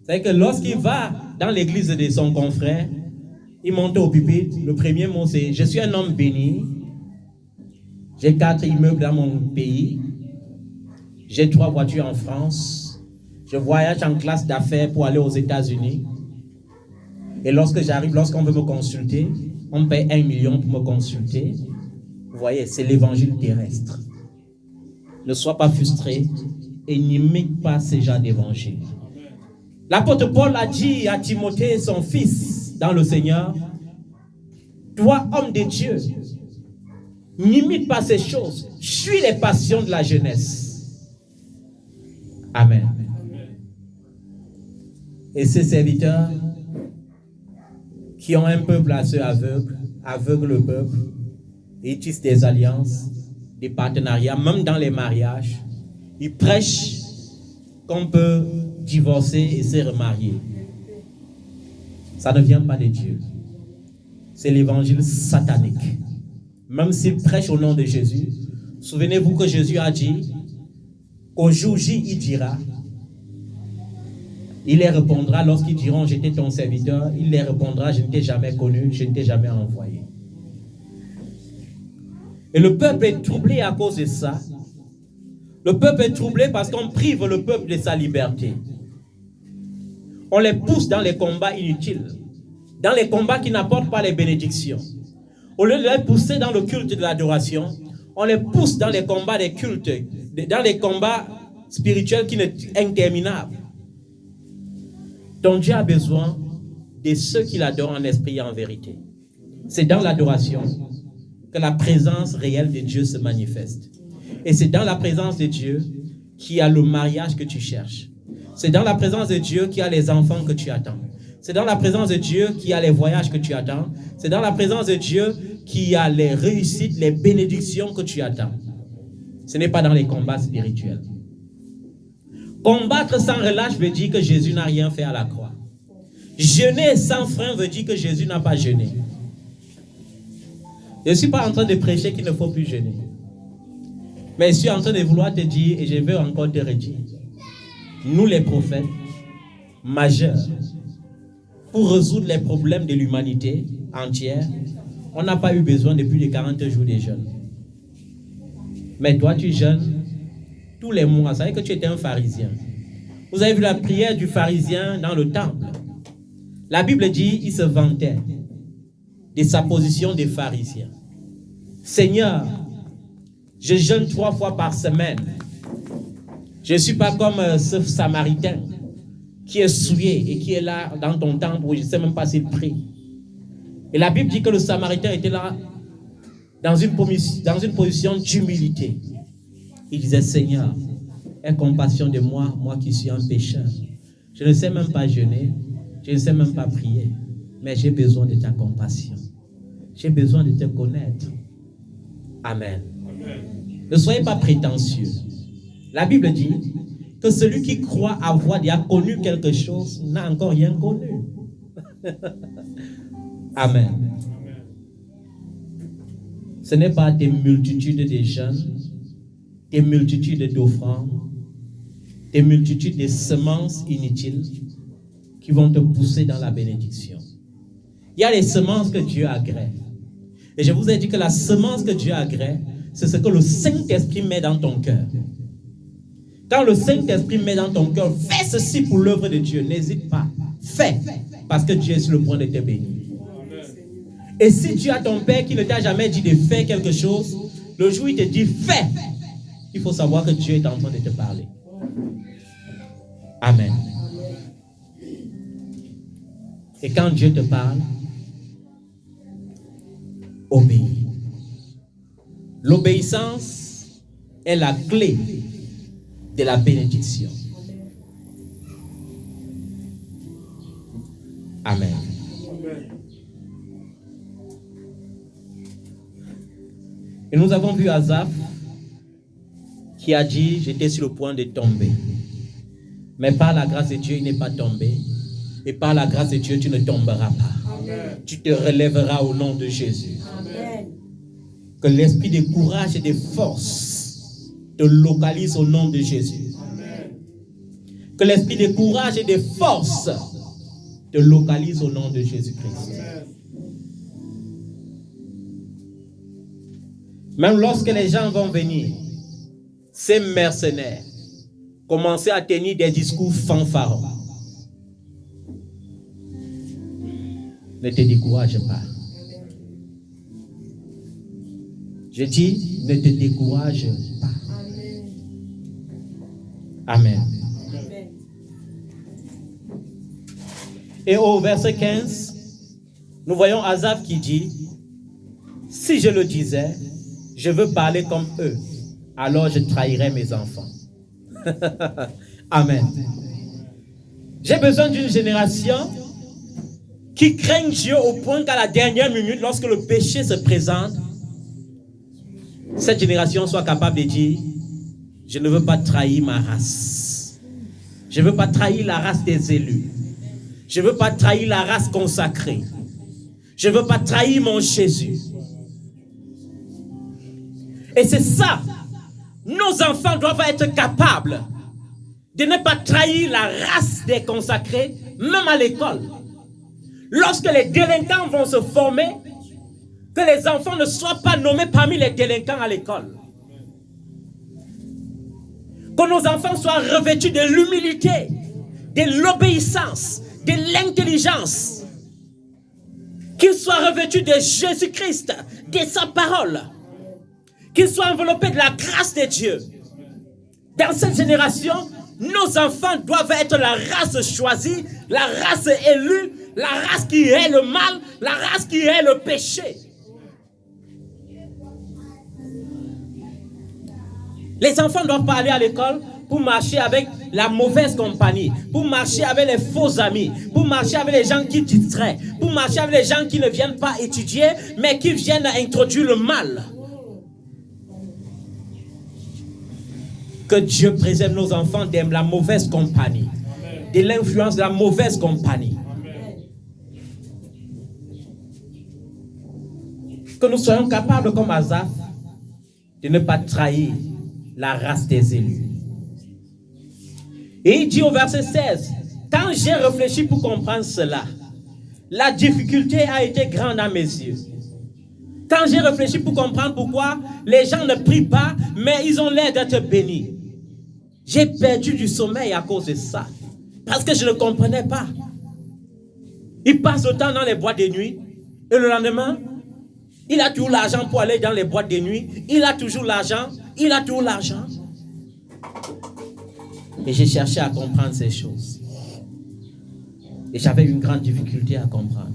C'est-à-dire que lorsqu'il va dans l'église de son confrère, il monte au pupitre, le premier mot c'est « Je suis un homme béni, j'ai 4 immeubles dans mon pays, j'ai 3 voitures en France, je voyage en classe d'affaires pour aller aux États-Unis. Et lorsque j'arrive, lorsqu'on veut me consulter, on me paye 1 million pour me consulter. » Vous voyez, c'est l'évangile terrestre. Ne sois pas frustré et n'imite pas ces genres d'évangile. L'apôtre Paul a dit à Timothée, son fils, dans le Seigneur, « Toi, homme de Dieu, n'imite pas ces choses, suis les passions de la jeunesse. » Amen. Et ces serviteurs qui ont un peuple assez aveugle, aveuglent le peuple, ils tissent des alliances, des partenariats, même dans les mariages. Ils prêchent qu'on peut divorcer et se remarier. Ça ne vient pas de Dieu. C'est l'évangile satanique. Même s'ils prêchent au nom de Jésus, souvenez-vous que Jésus a dit qu'au jour J, il dira, il les répondra lorsqu'ils diront « J'étais ton serviteur », il les répondra « Je ne t'ai jamais connu, je ne t'ai jamais envoyé ». Et le peuple est troublé à cause de ça. Le peuple est troublé parce qu'on prive le peuple de sa liberté. On les pousse dans les combats inutiles, dans les combats qui n'apportent pas les bénédictions. Au lieu de les pousser dans le culte de l'adoration, on les pousse dans les combats des cultes, dans les combats spirituels qui sont interminables. Donc Dieu a besoin de ceux qui l'adorent en esprit et en vérité. C'est dans l'adoration que la présence réelle de Dieu se manifeste. Et c'est dans la présence de Dieu qu'il y a le mariage que tu cherches. C'est dans la présence de Dieu qu'il y a les enfants que tu attends. C'est dans la présence de Dieu qu'il y a les voyages que tu attends. C'est dans la présence de Dieu qu'il y a les réussites, les bénédictions que tu attends. Ce n'est pas dans les combats spirituels. Combattre sans relâche veut dire que Jésus n'a rien fait à la croix. Jeûner sans frein veut dire que Jésus n'a pas jeûné. Je ne suis pas en train de prêcher qu'il ne faut plus jeûner. Mais je suis en train de vouloir te dire, et je veux encore te redire, nous les prophètes majeurs, pour résoudre les problèmes de l'humanité entière, on n'a pas eu besoin de plus de 40 jours de jeûne. Mais toi, tu jeûnes tous les mois. Vous savez que tu étais un pharisien. Vous avez vu la prière du pharisien dans le temple. La Bible dit, il se vantait de sa position de pharisien. Seigneur, je jeûne 3 fois par semaine. Je ne suis pas comme ce Samaritain qui est souillé et qui est là dans ton temple où je ne sais même pas s'il prie. Et la Bible dit que le Samaritain était là dans une position d'humilité. Il disait, Seigneur, aie compassion de moi, moi qui suis un pécheur. Je ne sais même pas jeûner, je ne sais même pas prier, mais j'ai besoin de ta compassion. J'ai besoin de te connaître. Amen. Ne soyez pas prétentieux. La Bible dit que celui qui croit avoir déjà connu quelque chose n'a encore rien connu. Amen. Ce n'est pas des multitudes de jeunes, des multitudes d'offrandes, des multitudes de semences inutiles qui vont te pousser dans la bénédiction. Il y a les semences que Dieu agrée. Et je vous ai dit que la semence que Dieu agrée, c'est ce que le Saint-Esprit met dans ton cœur. Quand le Saint-Esprit met dans ton cœur, fais ceci pour l'œuvre de Dieu, n'hésite pas. Fais, parce que Dieu est sur le point de te bénir. Et si tu as ton père qui ne t'a jamais dit de faire quelque chose, le jour où il te dit fais, il faut savoir que Dieu est en train de te parler. Amen. Et quand Dieu te parle, obéis. L'obéissance est la clé de la bénédiction. Amen. Et nous avons vu Asaph qui a dit, j'étais sur le point de tomber. Mais par la grâce de Dieu, il n'est pas tombé. Et par la grâce de Dieu, tu ne tomberas pas. Amen. Tu te relèveras au nom de Jésus. Amen. Que l'esprit de courage et de force te localise au nom de Jésus. Amen. Que l'esprit de courage et de force te localise au nom de Jésus-Christ. Amen. Même lorsque les gens vont venir, ces mercenaires, commencer à tenir des discours fanfarons. Ne te décourage pas. Je dis, ne te décourage pas. Amen. Amen. Et au verset 15, nous voyons Asaph qui dit, si je le disais, je veux parler comme eux, alors je trahirais mes enfants. Amen. J'ai besoin d'une génération qui craigne Dieu au point qu'à la dernière minute, lorsque le péché se présente, cette génération soit capable de dire, je ne veux pas trahir ma race. Je ne veux pas trahir la race des élus. Je ne veux pas trahir la race consacrée. Je ne veux pas trahir mon Jésus. Et c'est ça. Nos enfants doivent être capables de ne pas trahir la race des consacrés, même à l'école. Lorsque les délinquants vont se former, que les enfants ne soient pas nommés parmi les délinquants à l'école. Que nos enfants soient revêtus de l'humilité, de l'obéissance, de l'intelligence. Qu'ils soient revêtus de Jésus-Christ, de sa parole. Qu'ils soient enveloppés de la grâce de Dieu. Dans cette génération, nos enfants doivent être la race choisie, la race élue, la race qui hait le mal, la race qui hait le péché. Les enfants ne doivent pas aller à l'école pour marcher avec la mauvaise compagnie, pour marcher avec les faux amis, pour marcher avec les gens qui distraient, pour marcher avec les gens qui ne viennent pas étudier, mais qui viennent introduire le mal. Que Dieu préserve nos enfants de la mauvaise compagnie, de l'influence de la mauvaise compagnie. Que nous soyons capables, comme Asaph, de ne pas trahir la race des élus. Et il dit au verset 16, quand j'ai réfléchi pour comprendre cela, la difficulté a été grande à mes yeux. Quand j'ai réfléchi pour comprendre pourquoi les gens ne prient pas, mais ils ont l'air d'être bénis. J'ai perdu du sommeil à cause de ça. Parce que je ne comprenais pas. Il passe le temps dans les boîtes de nuit. Et le lendemain, il a toujours l'argent pour aller dans les boîtes de nuit. Il a toujours l'argent. Il a toujours l'argent. Et j'ai cherché à comprendre ces choses. Et j'avais une grande difficulté à comprendre.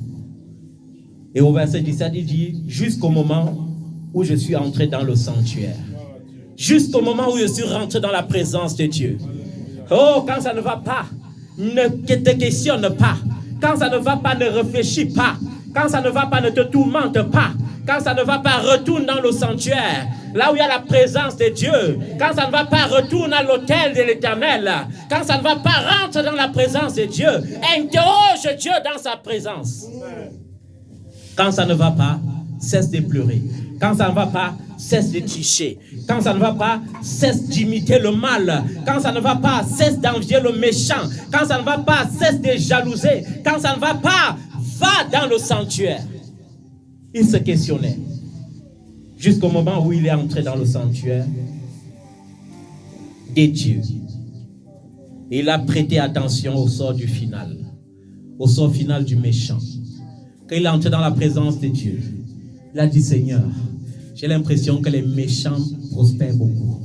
Et au verset 17, il dit, jusqu'au moment où je suis entré dans le sanctuaire. Jusqu'au moment où je suis rentré dans la présence de Dieu. Oh, quand ça ne va pas, ne te questionne pas. Quand ça ne va pas, ne réfléchis pas. Quand ça ne va pas, ne te tourmente pas. Quand ça ne va pas, retourne dans le sanctuaire. Là où il y a la présence de Dieu. Quand ça ne va pas, retourne à l'autel de l'Éternel. Quand ça ne va pas, rentre dans la présence de Dieu. Interroge Dieu dans sa présence. Quand ça ne va pas, cesse de pleurer. Quand ça ne va pas, cesse de tricher. Quand ça ne va pas, cesse d'imiter le mal. Quand ça ne va pas, cesse d'envier le méchant. Quand ça ne va pas, cesse de jalouser. Quand ça ne va pas, va dans le sanctuaire. Il se questionnait. Jusqu'au moment où il est entré dans le sanctuaire de Dieu. Et il a prêté attention au sort du final. Au sort final du méchant. Quand il est entré dans la présence de Dieu, il a dit, Seigneur, j'ai l'impression que les méchants prospèrent beaucoup.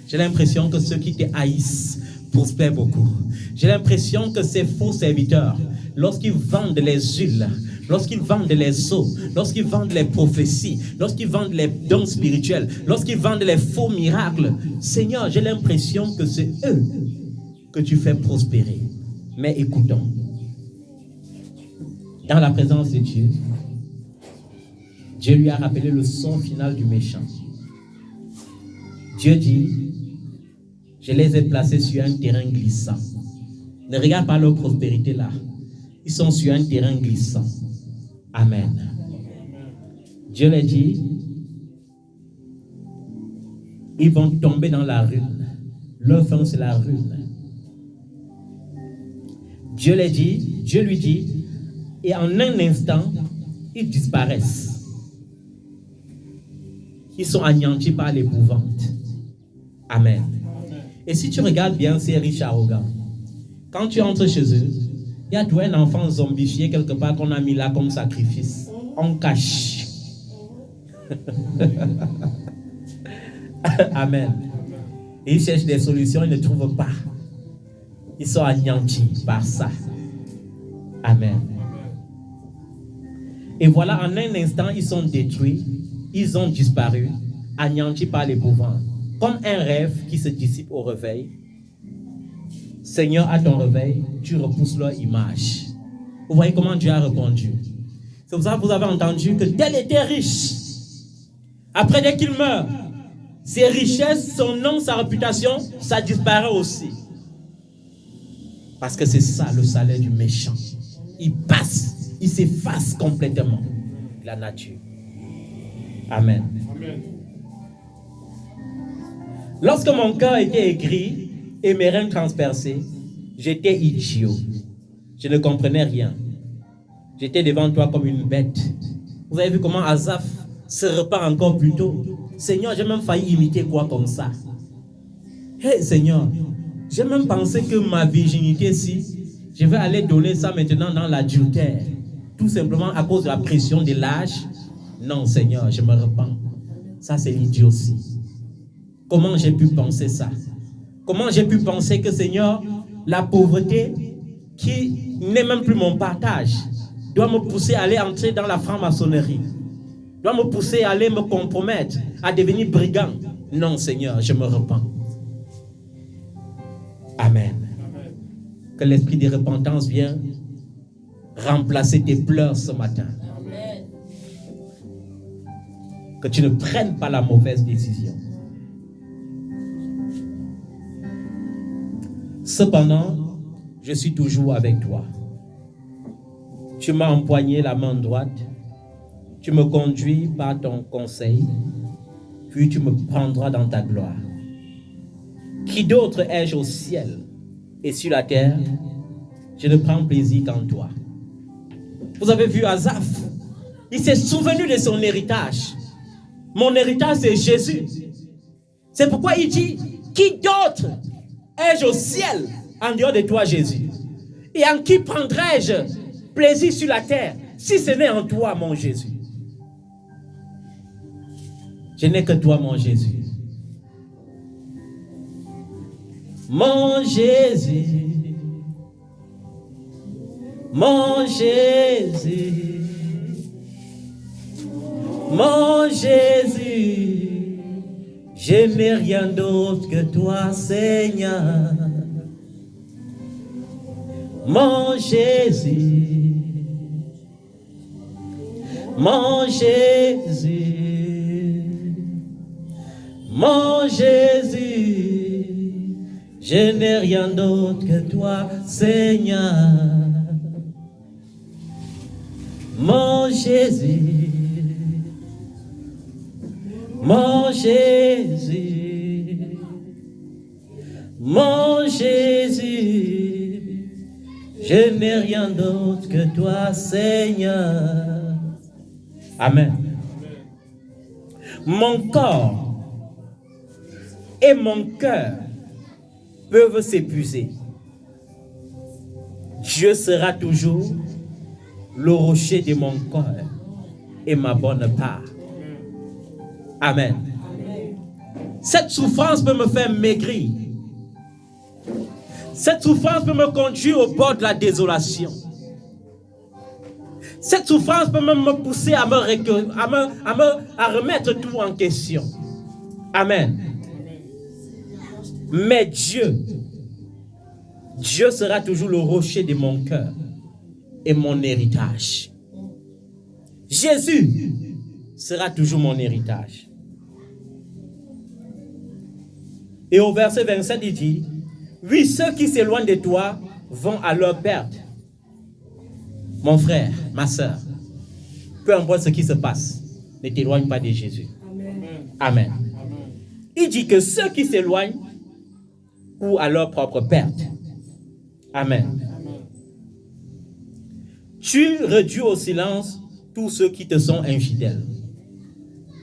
J'ai l'impression que ceux qui te haïssent prospèrent beaucoup. J'ai l'impression que ces faux serviteurs, lorsqu'ils vendent les huiles, lorsqu'ils vendent les eaux, lorsqu'ils vendent les prophéties, lorsqu'ils vendent les dons spirituels, lorsqu'ils vendent les faux miracles, Seigneur, j'ai l'impression que c'est eux que tu fais prospérer. Mais écoutons. Dans la présence de Dieu, Dieu lui a rappelé le sort final du méchant. Dieu dit, je les ai placés sur un terrain glissant. Ne regarde pas leur prospérité là. Ils sont sur un terrain glissant. Amen. Dieu les dit, ils vont tomber dans la ruine. Leur fin, c'est la ruine. Dieu lui dit, et en un instant, ils disparaissent. Ils sont anéantis par l'épouvante. Amen. Et si tu regardes bien ces riches arrogants, quand tu entres chez eux, il y a tout un enfant zombifié quelque part qu'on a mis là comme sacrifice. On cache. Amen. Et ils cherchent des solutions, ils ne trouvent pas. Ils sont anéantis par ça. Amen. Et voilà, en un instant, ils sont détruits, ils ont disparu, anéantis par l'épouvante. Comme un rêve qui se dissipe au réveil. Seigneur, à ton réveil, tu repousses leur image. Vous voyez comment Dieu a répondu. C'est pour ça que vous avez entendu que tel était riche. Après, dès qu'il meurt, ses richesses, son nom, sa réputation, ça disparaît aussi. Parce que c'est ça le salaire du méchant. Il passe, il s'efface complètement de la nature. Amen. Amen. Lorsque mon cœur était aigri et mes reins transpercés, j'étais idiot. Je ne comprenais rien. J'étais devant toi comme une bête. Vous avez vu comment Asaph se repart encore plus tôt. Seigneur, j'ai même failli imiter quoi comme ça. Hé Seigneur, j'ai même pensé que ma virginité, si je vais aller donner ça maintenant dans l'adultère, tout simplement à cause de la pression de l'âge. Non Seigneur, je me repens. Ça c'est l'idiotie. Comment j'ai pu penser ça? Comment j'ai pu penser que Seigneur, la pauvreté qui n'est même plus mon partage doit me pousser à aller entrer dans la franc-maçonnerie, doit me pousser à aller me compromettre, à devenir brigand. Non Seigneur, je me repens. Amen. Amen. Que l'esprit de repentance vienne remplacer tes pleurs ce matin. Amen. Que tu ne prennes pas la mauvaise décision. Cependant, je suis toujours avec toi. Tu m'as empoigné la main droite, tu me conduis par ton conseil, puis tu me prendras dans ta gloire. Qui d'autre ai-je au ciel et sur la terre? Je ne prends plaisir qu'en toi. Vous avez vu Asaph, il s'est souvenu de son héritage. Mon héritage, c'est Jésus. C'est pourquoi il dit, qui d'autre ai-je au ciel en dehors de toi, Jésus? Et en qui prendrai-je plaisir sur la terre si ce n'est en toi, mon Jésus? Je n'ai que toi, mon Jésus. mon Jésus, mon Jésus, mon Jésus, je n'ai rien d'autre que toi, Seigneur. Mon Jésus, mon Jésus, mon Jésus, je n'ai rien d'autre que toi, Seigneur. Mon Jésus, mon Jésus, mon Jésus, je n'ai rien d'autre que toi, Seigneur. Amen. Mon corps et mon cœur peuvent s'épuiser. Dieu sera toujours le rocher de mon cœur et ma bonne part. Amen. Cette souffrance peut me faire maigrir. Cette souffrance peut me conduire au bord de la désolation. Cette souffrance peut même me pousser à remettre tout en question. Amen. Mais Dieu sera toujours le rocher de mon cœur et mon héritage. Jésus sera toujours mon héritage. Et au verset 27, il dit, oui, ceux qui s'éloignent de toi vont à leur perte. Mon frère, ma soeur, peu importe ce qui se passe, ne t'éloigne pas de Jésus. Amen. Amen. Il dit que ceux qui s'éloignent courent à leur propre perte. Amen. Amen. Tu réduis au silence tous ceux qui te sont infidèles.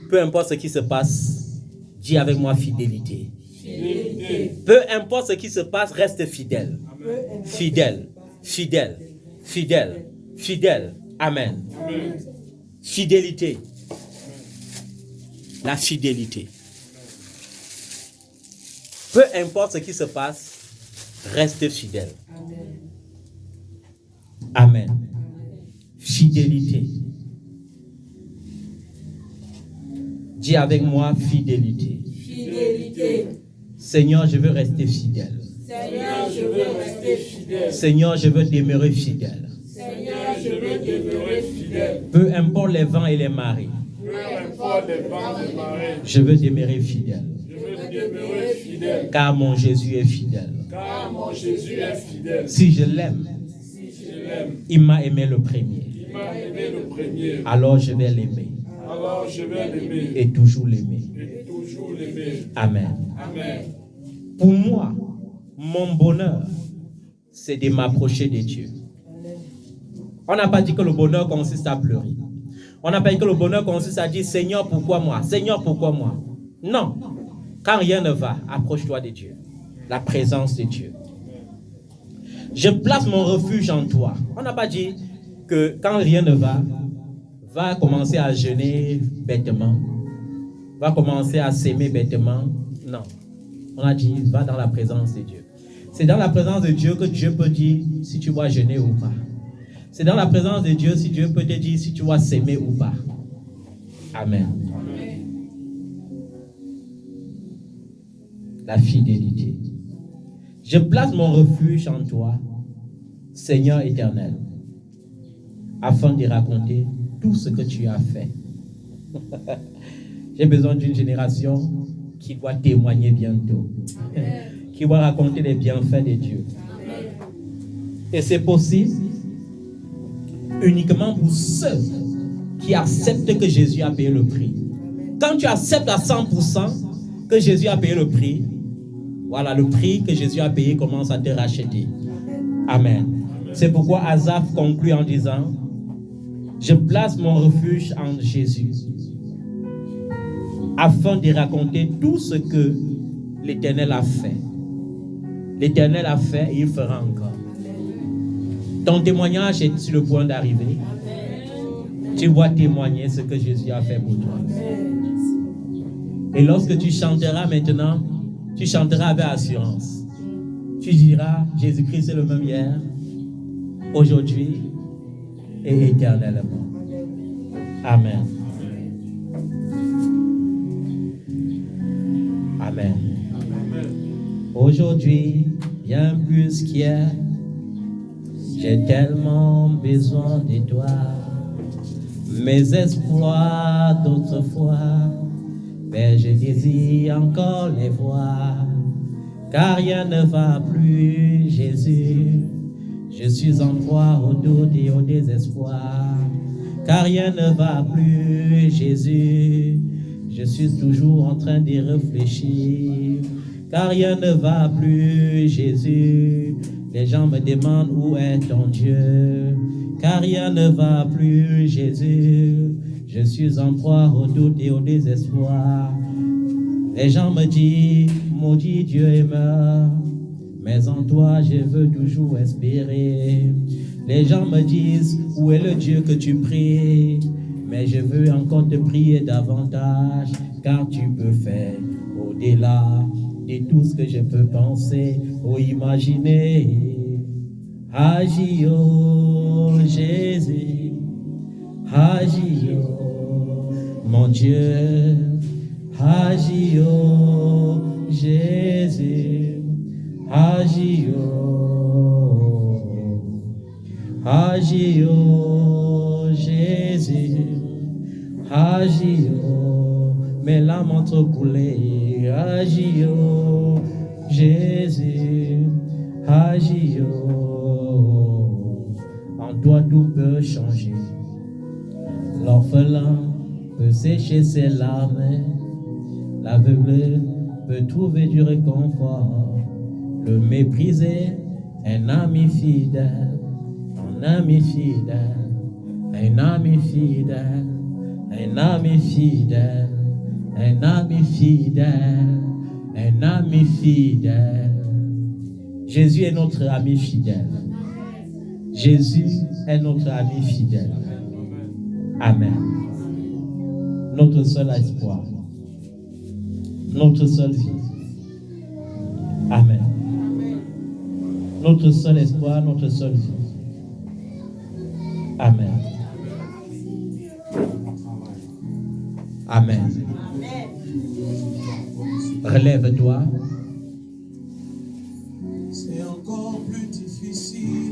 Peu importe ce qui se passe, dis avec moi fidélité. Fidélité. Peu importe ce qui se passe, reste fidèle. Amen. Fidèle, fidèle, fidèle, fidèle. Amen. Amen. Fidélité. La fidélité. Peu importe ce qui se passe, reste fidèle. Amen. Amen. Fidélité. Dis avec moi fidélité. Fidélité. Seigneur, je veux rester fidèle. Seigneur, je veux rester fidèle. Seigneur, je veux demeurer fidèle. Seigneur, je veux demeurer fidèle. Peu importe les vents et les marées. Peu importe les vents et les marées. Je veux demeurer fidèle. Je veux demeurer fidèle. Car mon Jésus est fidèle. Car mon Jésus est fidèle. Si je l'aime, il m'a aimé le premier. Il m'a aimé le premier. Alors je vais l'aimer. Alors je vais l'aimer. Et toujours l'aimer. Et toujours l'aimer. Amen. Amen. Pour moi, mon bonheur, c'est de m'approcher de Dieu. On n'a pas dit que le bonheur consiste à pleurer. On n'a pas dit que le bonheur consiste à dire Seigneur, pourquoi moi? Seigneur, pourquoi moi? Non. Quand rien ne va, approche-toi de Dieu. La présence de Dieu. Je place mon refuge en toi. On n'a pas dit que quand rien ne va, va commencer à jeûner bêtement, va commencer à s'aimer bêtement. Non. On a dit, va dans la présence de Dieu. C'est dans la présence de Dieu que Dieu peut dire si tu vas jeûner ou pas. C'est dans la présence de Dieu si Dieu peut te dire si tu vas s'aimer ou pas. Amen. Amen. La fidélité. Je place mon refuge en toi, Seigneur éternel, afin de raconter tout ce que tu as fait. J'ai besoin d'une génération qui doit témoigner bientôt, qui va raconter les bienfaits de Dieu. Et c'est possible uniquement pour ceux qui acceptent que Jésus a payé le prix. Quand tu acceptes à 100% que Jésus a payé le prix, voilà, le prix que Jésus a payé commence à te racheter. Amen. C'est pourquoi Asaph conclut en disant, je place mon refuge en Jésus, afin de raconter tout ce que l'Éternel a fait. L'Éternel a fait et il fera encore. Ton témoignage est sur le point d'arriver. Tu vas témoigner ce que Jésus a fait pour toi. Et lorsque tu chanteras maintenant, tu chanteras avec assurance. tu diras, Jésus-Christ est le même hier, aujourd'hui et éternellement. Amen. Amen. Aujourd'hui, bien plus qu'hier, j'ai tellement besoin de toi. Mes exploits d'autrefois, mais je désire encore les voir. Car rien ne va plus, Jésus. Je suis en proie au doute et au désespoir. Car rien ne va plus, Jésus. Je suis toujours en train de réfléchir. Car rien ne va plus, Jésus. Les gens me demandent où est ton Dieu. Car rien ne va plus, Jésus. Je suis en proie au doute et au désespoir. Les gens me disent, maudit Dieu est mort. Mais en toi, je veux toujours espérer. Les gens me disent, où est le Dieu que tu pries? Mais je veux encore te prier davantage, car tu peux faire au-delà de tout ce que je peux penser ou imaginer. Agis, oh Jésus, agis, oh mon Dieu, agis, oh Jésus, agis, oh, agis, oh Jésus, agis, oh, mes larmes ont trop coulé, agis, oh Jésus, agis, oh, en toi tout peut changer. L'orphelin peut sécher ses larmes, l'aveugle peut trouver du réconfort, le méprisé, un ami fidèle, un ami fidèle, un ami fidèle, un ami fidèle, un ami fidèle, un ami fidèle. Jésus est notre ami fidèle. Jésus est notre ami fidèle. Amen. Notre seul espoir. Notre seule vie. Amen. Notre seul espoir, notre seule vie. Amen. Amen. Relève-toi.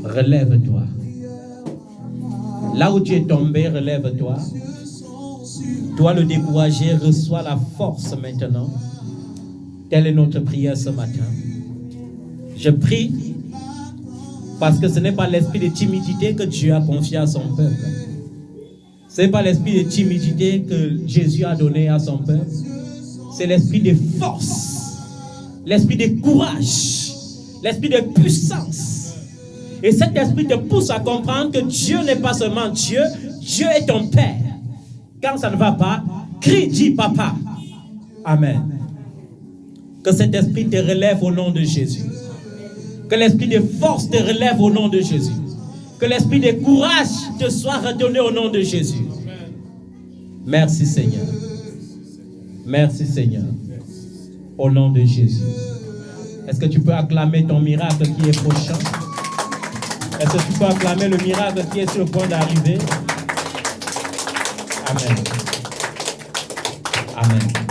Relève-toi. Là où tu es tombé, relève-toi. Toi le découragé, reçois la force maintenant. Telle est notre prière ce matin. Je prie parce que ce n'est pas l'esprit de timidité que Dieu a confié à son peuple. Ce n'est pas l'esprit de timidité que Jésus a donné à son peuple. C'est l'esprit de force, l'esprit de courage, l'esprit de puissance. Et cet esprit te pousse à comprendre que Dieu n'est pas seulement Dieu, Dieu est ton Père. Quand ça ne va pas, crie, dis papa. Amen. Que cet esprit te relève au nom de Jésus. Que l'esprit de force te relève au nom de Jésus. Que l'esprit de courage te soit redonné au nom de Jésus. Merci Seigneur. Merci Seigneur. Au nom de Jésus. Est-ce que tu peux acclamer ton miracle qui est prochain? Est-ce que tu peux acclamer le miracle qui est sur le point d'arriver? Amen. Amen.